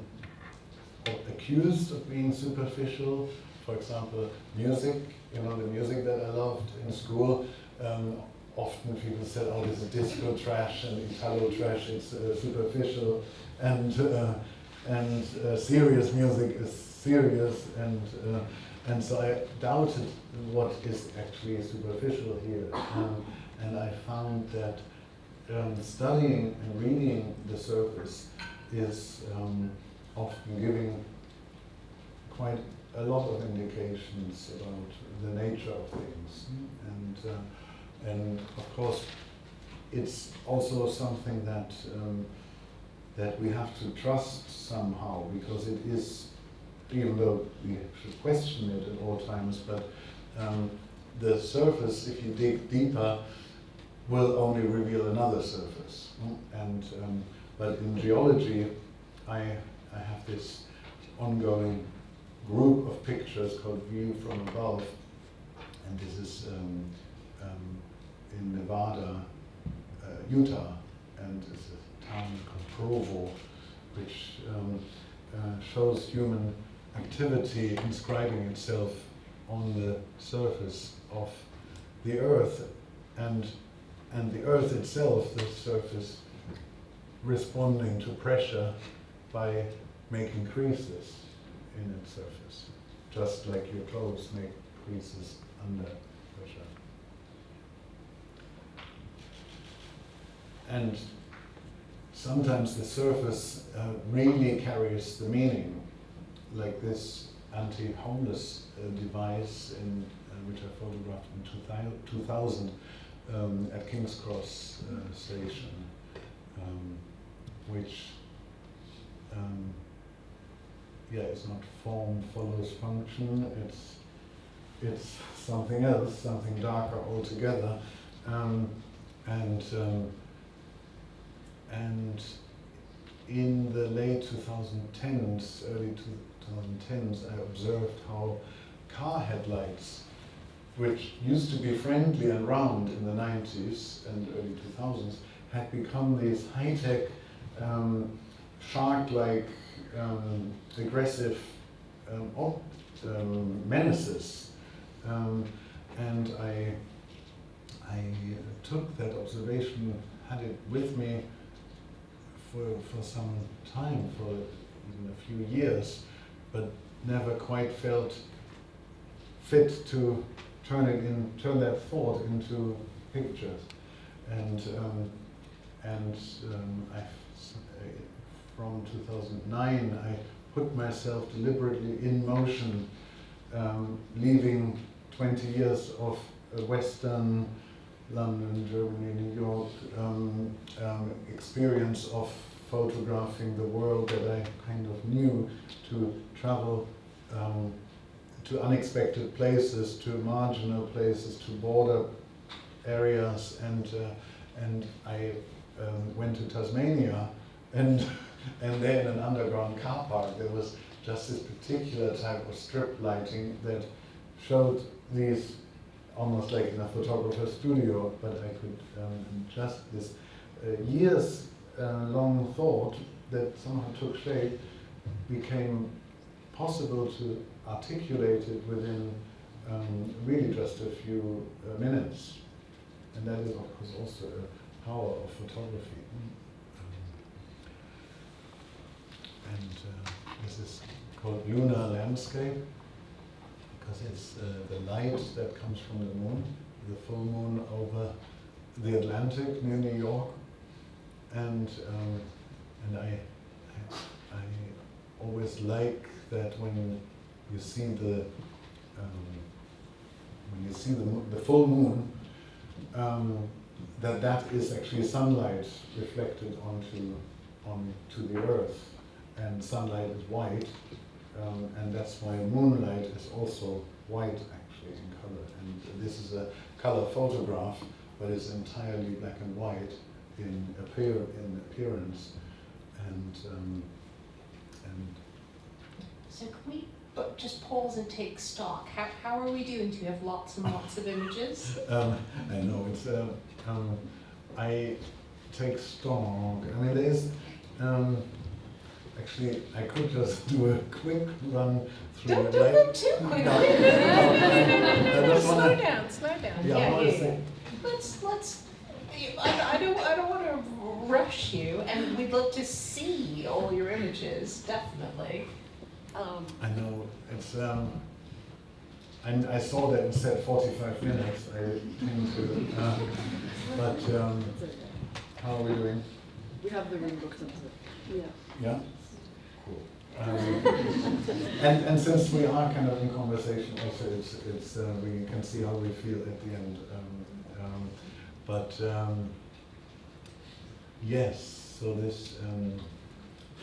accused of being superficial, for example, music, you know, the music that I loved in school, often people said, oh, this is disco trash and Italo trash, it's superficial, and serious music is serious, and so I doubted what is actually superficial here, and I found that studying and reading the surface is often giving quite a lot of indications about the nature of things, and of course it's also something that that we have to trust somehow, because it is, even though we should question it at all times, but the surface, if you dig deeper, will only reveal another surface. And but in geology, I have this ongoing group of pictures called View from Above, and this is in Nevada, Utah, and it's a town called Provo, which shows human activity inscribing itself on the surface of the earth, and the earth itself, the surface, responding to pressure by making creases in its surface, just like your clothes make creases under pressure. And sometimes the surface really carries the meaning, like this anti-homeless device which I photographed in 2000 at King's Cross station, which it's not form follows function, it's something else, something darker altogether, and in the late 2010s, early 2010s, I observed how car headlights, which used to be friendly and round in the 90s and early 2000s, had become these high-tech, shark-like aggressive menaces. And I took that observation, had it with me for some time, for even a few years, but never quite felt fit to turn that thought into pictures. And from 2009, I put myself deliberately in motion, leaving 20 years of Western London, Germany, New York experience of photographing the world that I kind of knew, to travel to unexpected places, to marginal places, to border areas, and I went to Tasmania, and there in an underground car park there was just this particular type of strip lighting that showed these, almost like in a photographer's studio, but I could just this years long thought that somehow took shape became possible to articulate it within really just a few minutes. And that is, of course, also a power of photography. This is called lunar landscape, because it's the light that comes from the moon, the full moon over the Atlantic near New York. And I always like that when you see the full moon, that is actually sunlight reflected onto the earth, and sunlight is white, and that's why moonlight is also white actually in color. And this is a color photograph, but it's entirely black and white in appearance, and So can we just pause and take stock? How are we doing? Do you have lots and lots of images? I know, it's, I take stock. I mean, there's, actually, I could just do a quick run through. Don't do them too quickly. Slow down. Yeah. Let's. I don't want to rush you, and we'd love to see all your images, definitely. I know, it's, I saw that it said 45 minutes, I tend to, but how are we doing? We have the room booked up. Yeah. Yeah? Cool. And since we are kind of in conversation also, it's we can see how we feel at the end. Yes, so this,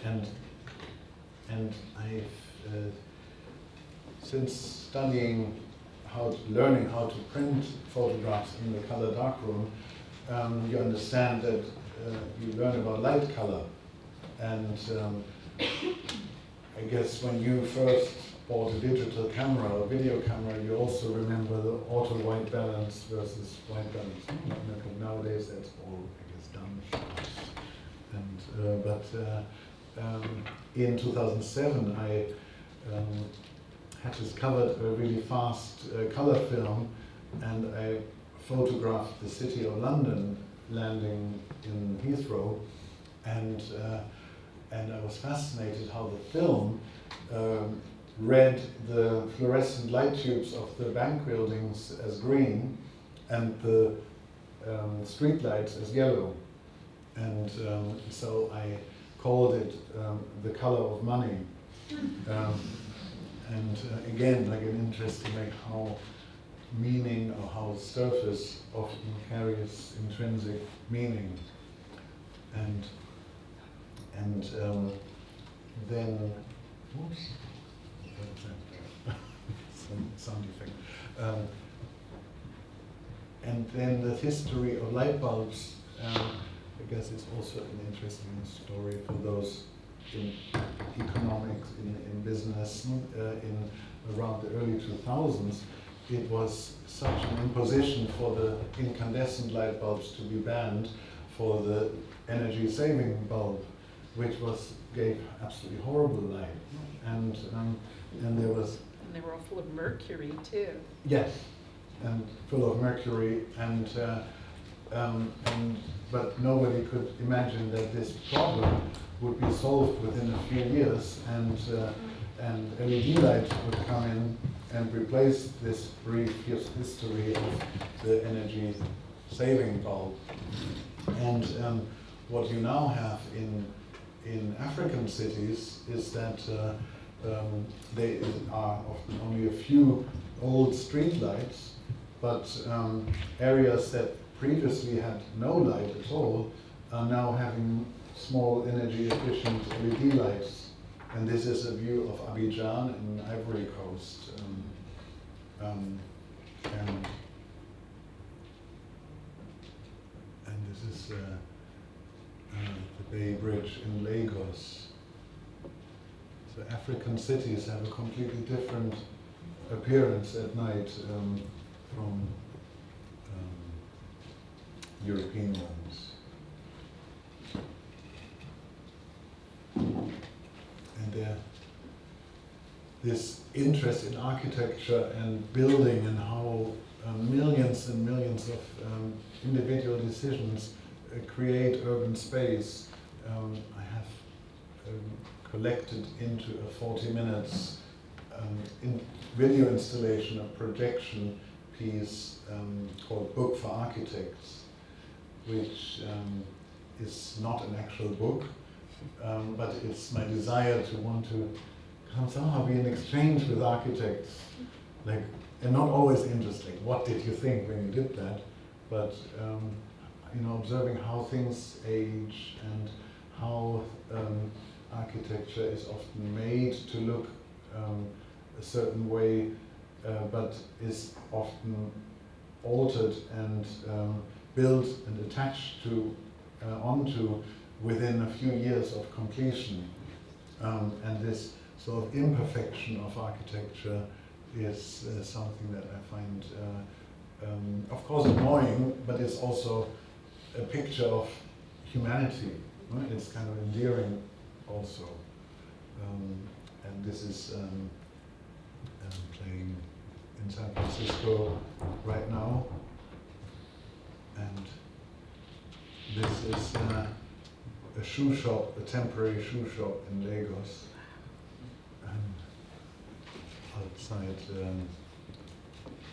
and I've, since studying learning how to print photographs in the color darkroom, you understand that you learn about light color. And I guess when you first bought a digital camera or video camera, you also remember the auto white balance versus white balance. Nowadays that's all, I guess, done. And in 2007, I had discovered a really fast color film, and I photographed the city of London landing in Heathrow, and I was fascinated how the film read the fluorescent light tubes of the bank buildings as green and the street lights as yellow. And so I called it the color of money. And again, like an interesting, like how meaning or how surface often carries intrinsic meaning. And then, oops, some sound effect. And then the history of light bulbs, I guess it's also an interesting story for those in economics, in business, in around the early 2000s. It was such an imposition for the incandescent light bulbs to be banned for the energy-saving bulb. which gave absolutely horrible light, and there was. And they were all full of mercury too. Yes, and full of mercury, but nobody could imagine that this problem would be solved within a few years, and LED lights would come in and replace this brief history of the energy saving bulb. And what you now have in African cities is that there are often only a few old street lights, but areas that previously had no light at all are now having small energy efficient LED lights. And this is a view of Abidjan in Ivory Coast. And this is the Bay Bridge in Lagos. So African cities have a completely different appearance at night from European ones. And this interest in architecture and building and how millions and millions of individual decisions create urban space. I have collected into a 40 minutes video installation, a projection piece called Book for Architects, which is not an actual book, but it's my desire to want to somehow be in exchange with architects, and not always interesting. What did you think when you did that? But observing how things age and how architecture is often made to look a certain way, but is often altered and built and attached to onto within a few years of completion. And this sort of imperfection of architecture is something that I find, of course, annoying, but it's also a picture of humanity. Right? It's kind of endearing also. And this is playing in San Francisco right now. And this is a shoe shop, a temporary shoe shop in Lagos. Outside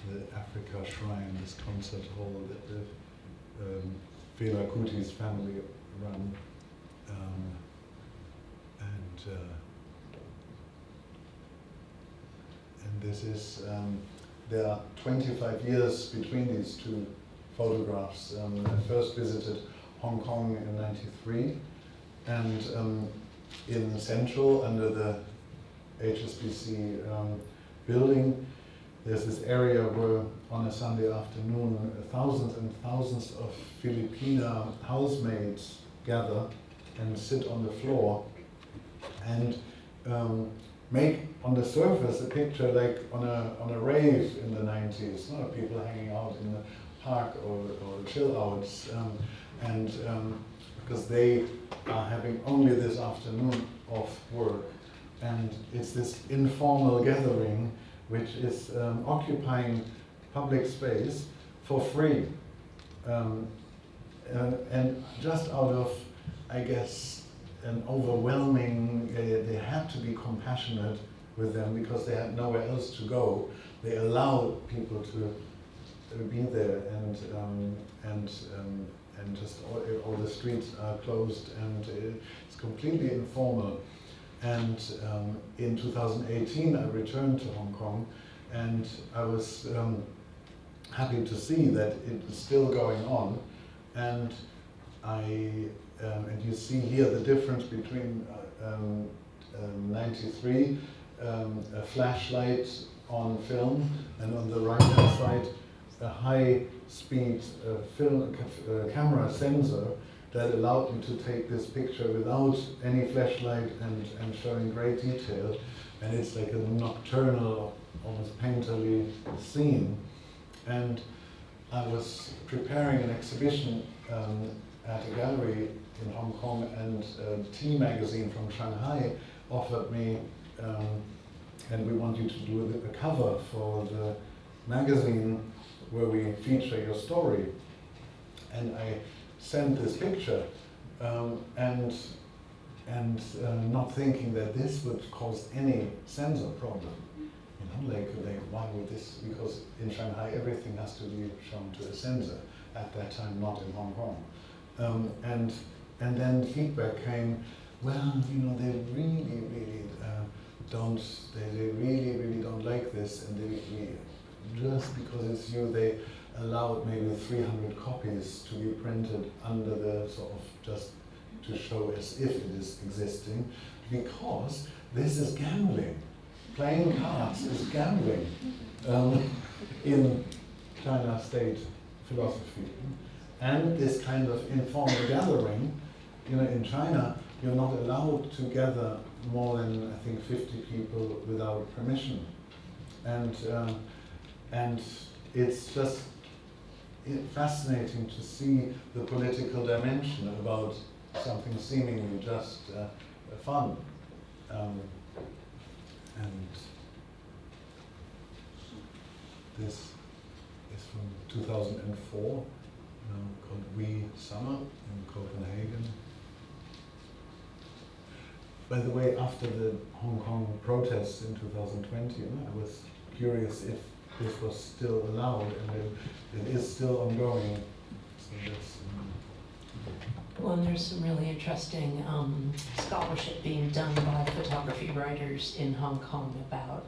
the Africa Shrine, this concert hall that the Fela Kuti's family run. And this is, there are 25 years between these two photographs. I first visited Hong Kong in '93, and in Central, under the HSBC building, there's this area where on a Sunday afternoon thousands and thousands of Filipina housemaids gather and sit on the floor and make on the surface a picture like on a rave in the 90s, people hanging out in the park or chill outs, and because they are having only this afternoon off work. And it's this informal gathering which is occupying public space for free. And just out of, I guess, an overwhelming, they had to be compassionate with them because they had nowhere else to go. They allowed people to be there, and just all the streets are closed, and it's completely informal. And in 2018, I returned to Hong Kong, and I was happy to see that it is still going on. And and you see here the difference between '93, a flashlight on film, and on the right-hand side, a high-speed film camera sensor that allowed me to take this picture without any flashlight and showing great detail. And it's like a nocturnal, almost painterly scene. And I was preparing an exhibition at a gallery in Hong Kong, and Tea magazine from Shanghai offered me, and we want you to do a cover for the magazine where we feature your story. And I sent this picture, and not thinking that this would cause any censor problem. You know, like why would this? Because in Shanghai everything has to be shown to a censor. At that time, not in Hong Kong. And then feedback came. Well, you know, they really don't. They really don't like this, and just because it's you, they allowed maybe 300 copies to be printed under the sort of just to show as if it is existing, because this is gambling. Playing cards is gambling in China state philosophy. And this kind of informal gathering, you know, in China, you're not allowed to gather more than, I think, 50 people without permission. And it's just fascinating to see the political dimension about something seemingly just fun. And this is from 2004, called We Summer in Copenhagen. By the way, after the Hong Kong protests in 2020, I was curious if this was still allowed, and it is still ongoing. So that's, Well, and there's some really interesting scholarship being done by photography writers in Hong Kong about,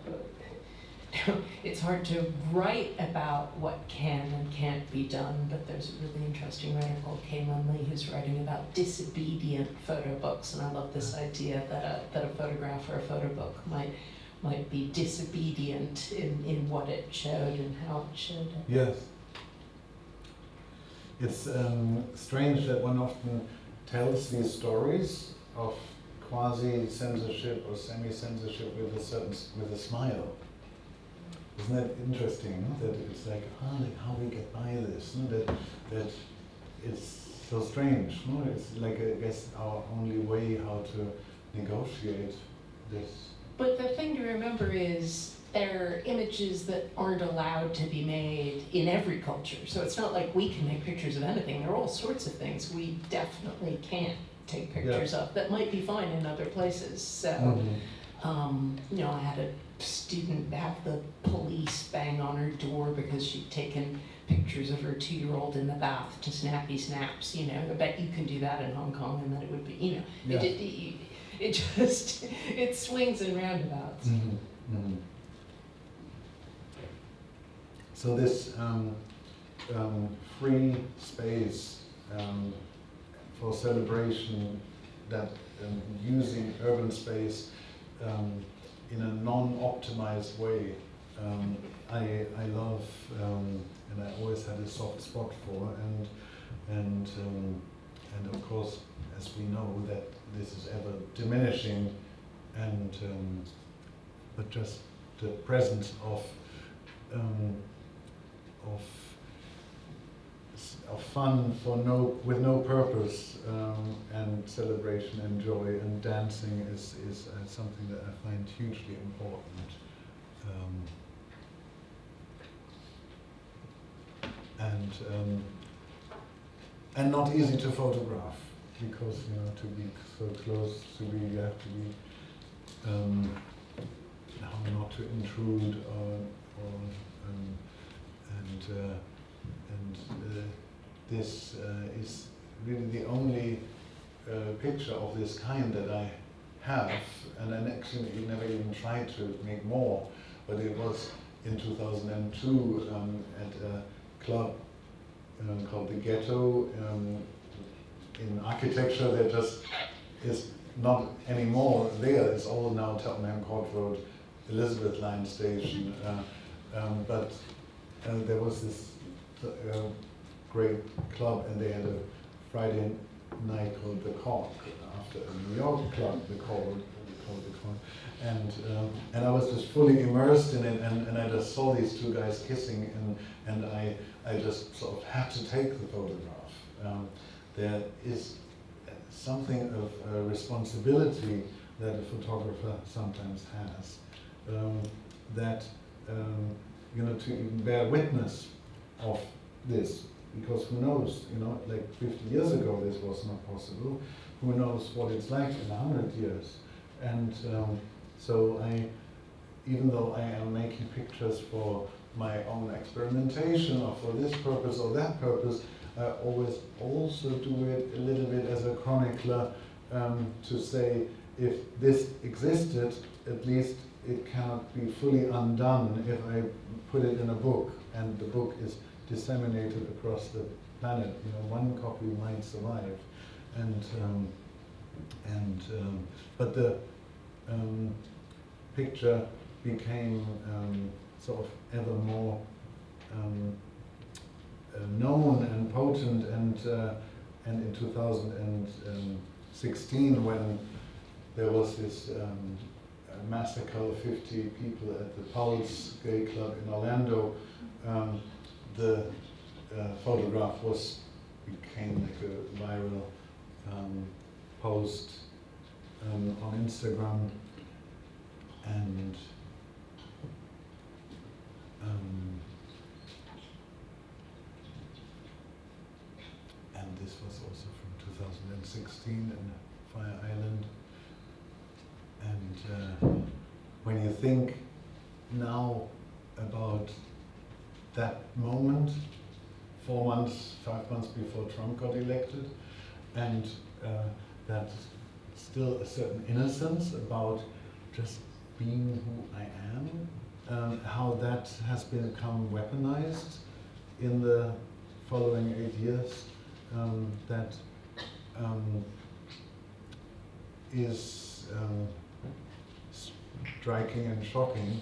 it's hard to write about what can and can't be done, but there's a really interesting writer called Tillmans Lee who's writing about disobedient photo books, and I love this idea that a photograph or a photo book might be disobedient in what it showed and how it showed it. yes. It's strange that one often tells these stories of quasi-censorship or semi-censorship with a smile. Isn't that interesting? No? That it's like, how we get by this? No? That it's so strange. No? It's like, I guess, our only way how to negotiate this. But the thing to remember is there are images that aren't allowed to be made in every culture. So it's not like we can make pictures of anything. There are all sorts of things we definitely can't take pictures of that might be fine in other places. So, you know, I had a student have the police bang on her door because she'd taken pictures of her 2-year-old in the bath to snappy snaps. You know, I bet you can do that in Hong Kong, and that it would be, you know, it swings and roundabouts. So this free space for celebration, that using urban space in a non-optimized way, I love, and I always had a soft spot for, and of course, as we know, that this is ever diminishing, and but just the presence of fun with no purpose, and celebration and joy and dancing is something that I find hugely important. And not easy to photograph, because you know, to be so close to be, you have to be how not to intrude this is really the only picture of this kind that I have, and I actually never even tried to make more, but it was in 2002 at a club called the Ghetto. In architecture, there just is not anymore there. It's all now Tottenham Court Road, Elizabeth Line station. But there was this great club, and they had a Friday night called The Cork, after a New York club, The Cork, and I was just fully immersed in it, and I just saw these two guys kissing, and I just sort of had to take the photograph. there is something of a responsibility that a photographer sometimes has, that you know, to even bear witness of this, because who knows, you know, like 50 years ago this was not possible. Who knows what it's like in 100 years? And so even though I am making pictures for my own experimentation or for this purpose or that purpose, I always also do it a little bit as a chronicler, to say, if this existed, at least it cannot be fully undone if I put it in a book, and the book is disseminated across the planet. You know, one copy might survive, but the picture became sort of ever more known and potent, and in 2016, when there was this massacre of 50 people at the Pulse Gay Club in Orlando, the photograph became like a viral post on Instagram, and this was also from 2016 in Fire Island. And when you think now about that moment, 5 months before Trump got elected, and that still a certain innocence about just being who I am, how that has become weaponized in the following 8 years, that is striking and shocking.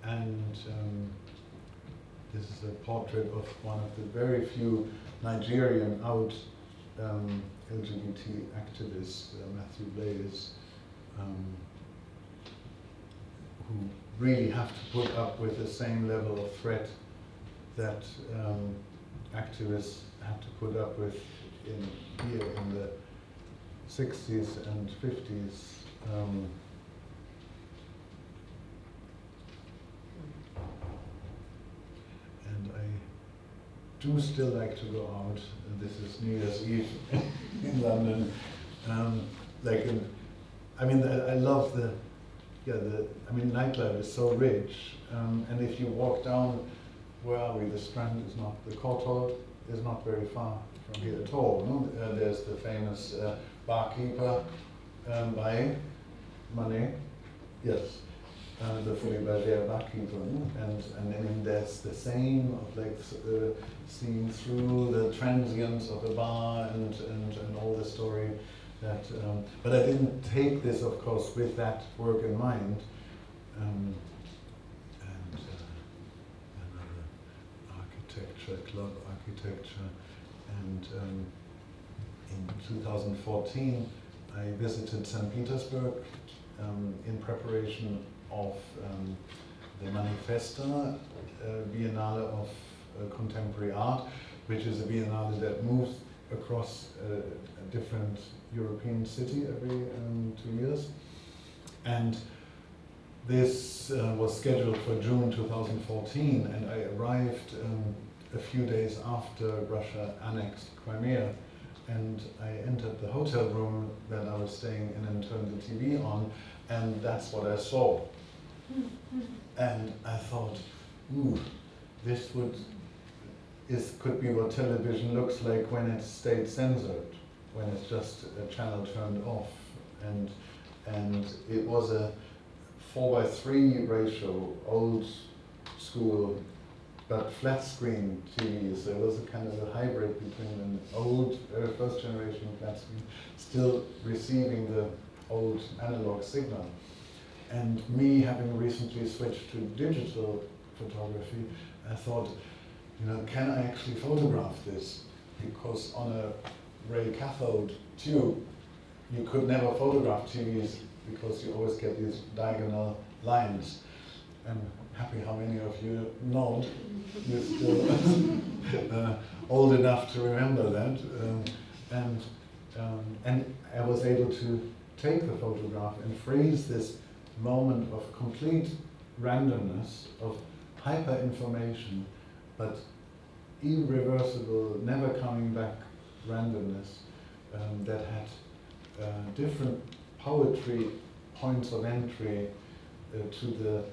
And this is a portrait of one of the very few Nigerian out LGBT activists, Matthew Blaze, who really have to put up with the same level of threat that activists had to put up with here in the 60s and 50s. And I do still like to go out, and this is New Year's Eve in London. I love nightlife is so rich, and if you walk down, where are we? The Strand is not, the Courtauld is not very far from here at all. No? There's the famous barkeeper by Manet, yes, the Folie Bergère barkeeper, and then there's the same of like seeing through the transience of the bar and all the story. That, but I didn't take this, of course, with that work in mind. And another architecture, club architecture. And in 2014, I visited St. Petersburg in preparation of the Manifesta Biennale of Contemporary Art, which is a biennale that moves across a different European city every 2 years. And this was scheduled for June 2014, and I arrived a few days after Russia annexed Crimea, and I entered the hotel room that I was staying in and turned the TV on, and that's what I saw. And I thought, ooh, this could be what television looks like when it's state censored, when it's just a channel turned off. And it was a 4:3 ratio, old school, but flat screen TV. So it was a kind of a hybrid between an old first generation flat screen, still receiving the old analog signal. And me having recently switched to digital photography, I thought, can I actually photograph this? Because on a ray cathode tube, you could never photograph TVs because you always get these diagonal lines. I'm happy how many of you know you still old enough to remember that. And I was able to take the photograph and freeze this moment of complete randomness, of hyper-information, but irreversible, never coming back randomness that had different poetry points of entry to the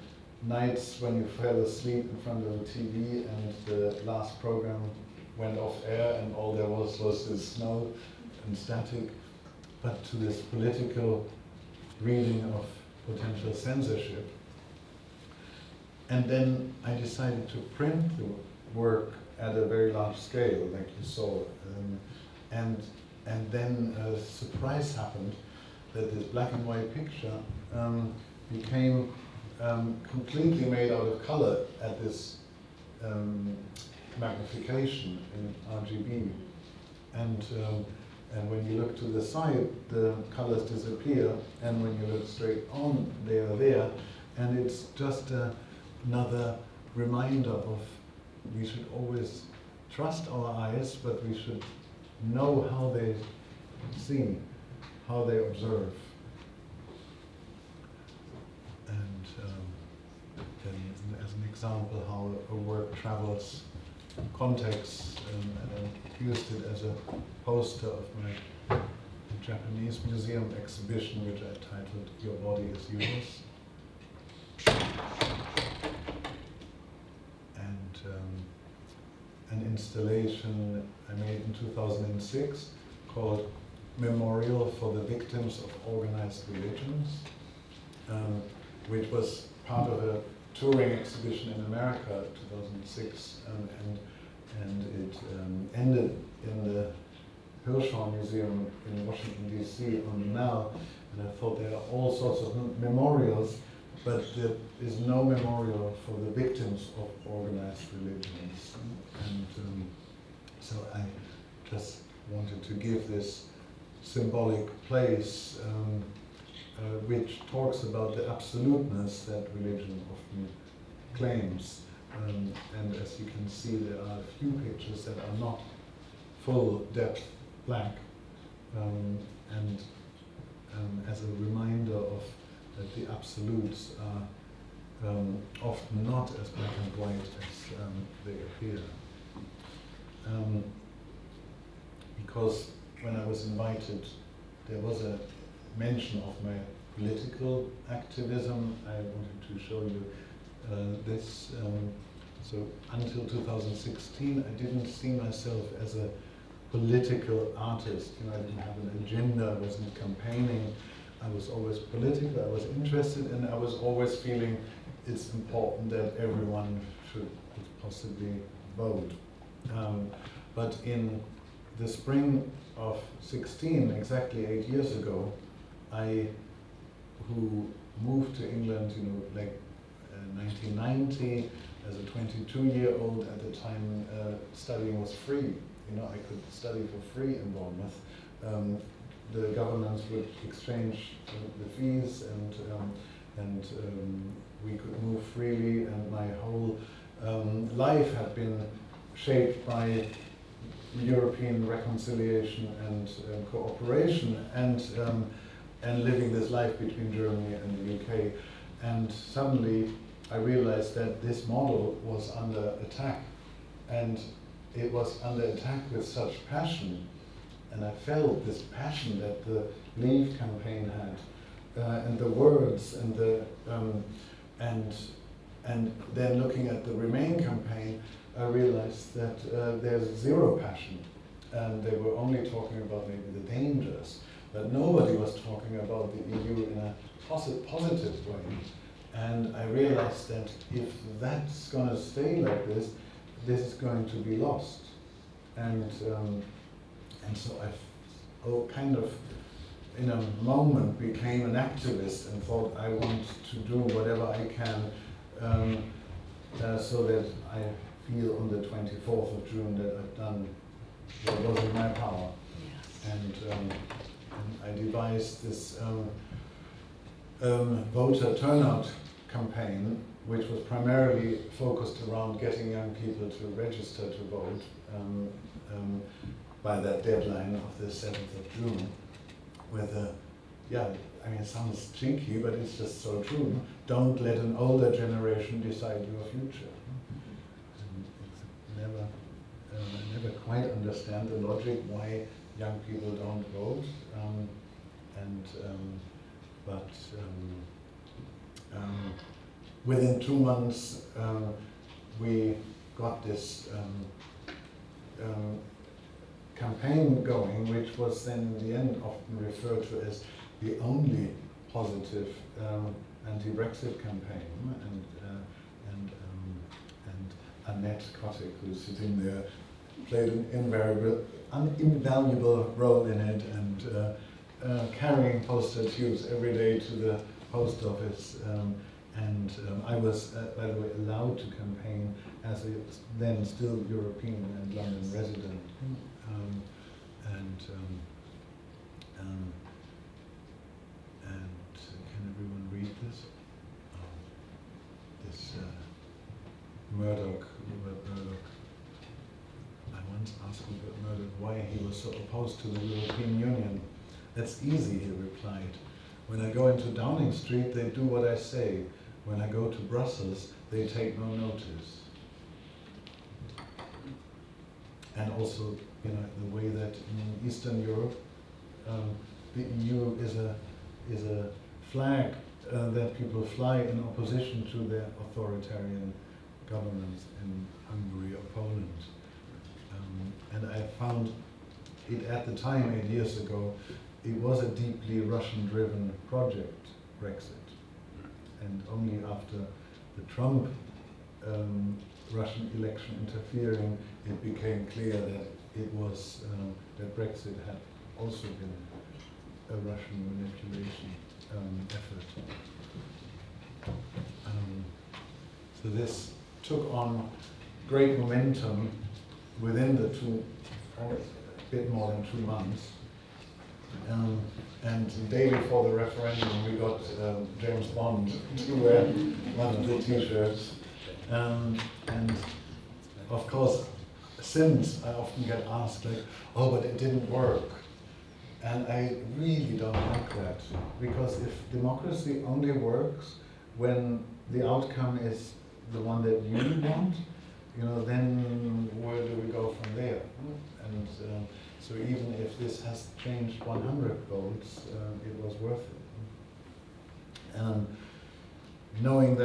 nights when you fell asleep in front of the TV and the last program went off air and all there was this snow and static, but to this political reading of potential censorship. And then I decided to print the work at a very large scale, like you saw. And then a surprise happened that this black and white picture became completely made out of color at this magnification in RGB. And when you look to the side, the colors disappear, and when you look straight on, they are there. And it's just another reminder of we should always trust our eyes, but we should know how they see, how they observe. And then as an example how a work travels contexts, and I used it as a poster of my Japanese museum exhibition, which I titled "Your Body is Yours." And an installation I made in 2006 called Memorial for the Victims of Organized Religions, which was part of a touring exhibition in America, 2006, and it ended in the Hirshhorn Museum in Washington, D.C. on Mel, and I thought there are all sorts of memorials, but there is no memorial for the victims of organized religions. And so I just wanted to give this symbolic place which talks about the absoluteness that religion often claims. And as you can see, there are a few pictures that are not full depth black, and as a reminder of that the absolutes are often not as black and white as they appear. Because when I was invited, there was a mention of my political activism. I wanted to show you this. So until 2016, I didn't see myself as a political artist. You know, I didn't have an agenda, I wasn't campaigning. I was always political, I was interested, and I was always feeling it's important that everyone should possibly vote. But in the spring of 16, exactly 8 years ago, who moved to England, you know, like 1990, as a 22-year-old at the time, studying was free. You know, I could study for free in Bournemouth. The governments would exchange the fees, and we could move freely, and my whole life had been shaped by European reconciliation and cooperation, and living this life between Germany and the UK. And suddenly I realized that this model was under attack, and it was under attack with such passion. And I felt this passion that the Leave campaign had, and the words, and the and then looking at the Remain campaign, I realized that there's zero passion, and they were only talking about maybe the dangers, but nobody was talking about the EU in a positive way. And I realized that if that's going to stay like this is going to be lost. And so I kind of, in a moment, became an activist and thought I want to do whatever I can so that I feel on the 24th of June that I've done what was in my power. Yes. And I devised this voter turnout campaign which was primarily focused around getting young people to register to vote by that deadline of the 7th of June. With it sounds cheeky, but it's just so true. Don't let an older generation decide your future. And I never quite understand the logic why young people don't vote. Within 2 months, we got this campaign going, which was then in the end often referred to as the only positive anti-Brexit campaign. And Annette Kotick, who's sitting there, played an invaluable role in it, and carrying postal tubes every day to the post office. I was, by the way, allowed to campaign as a then still European and London resident. Can everyone read this? This Rupert Murdoch. I once asked Rupert Murdoch why he was so opposed to the European Union. That's easy, he replied. When I go into Downing Street, they do what I say. When I go to Brussels, they take no notice. And also, the way that in Eastern Europe, the EU is a flag that people fly in opposition to their authoritarian governments in Hungary or Poland. And I found it at the time, 8 years ago, it was a deeply Russian-driven project, Brexit. And only after the Trump Russian election interfering, it became clear that it was that Brexit had also been a Russian manipulation effort. So this took on great momentum within the a bit more than 2 months. And the day before the referendum, we got James Bond to wear one of the T-shirts. And of course, since I often get asked, like, oh, but it didn't work. And I really don't like that, because if democracy only works when the outcome is the one that you want, then where do we go from there? And so even if this has changed 100 votes, it was worth it. Knowing that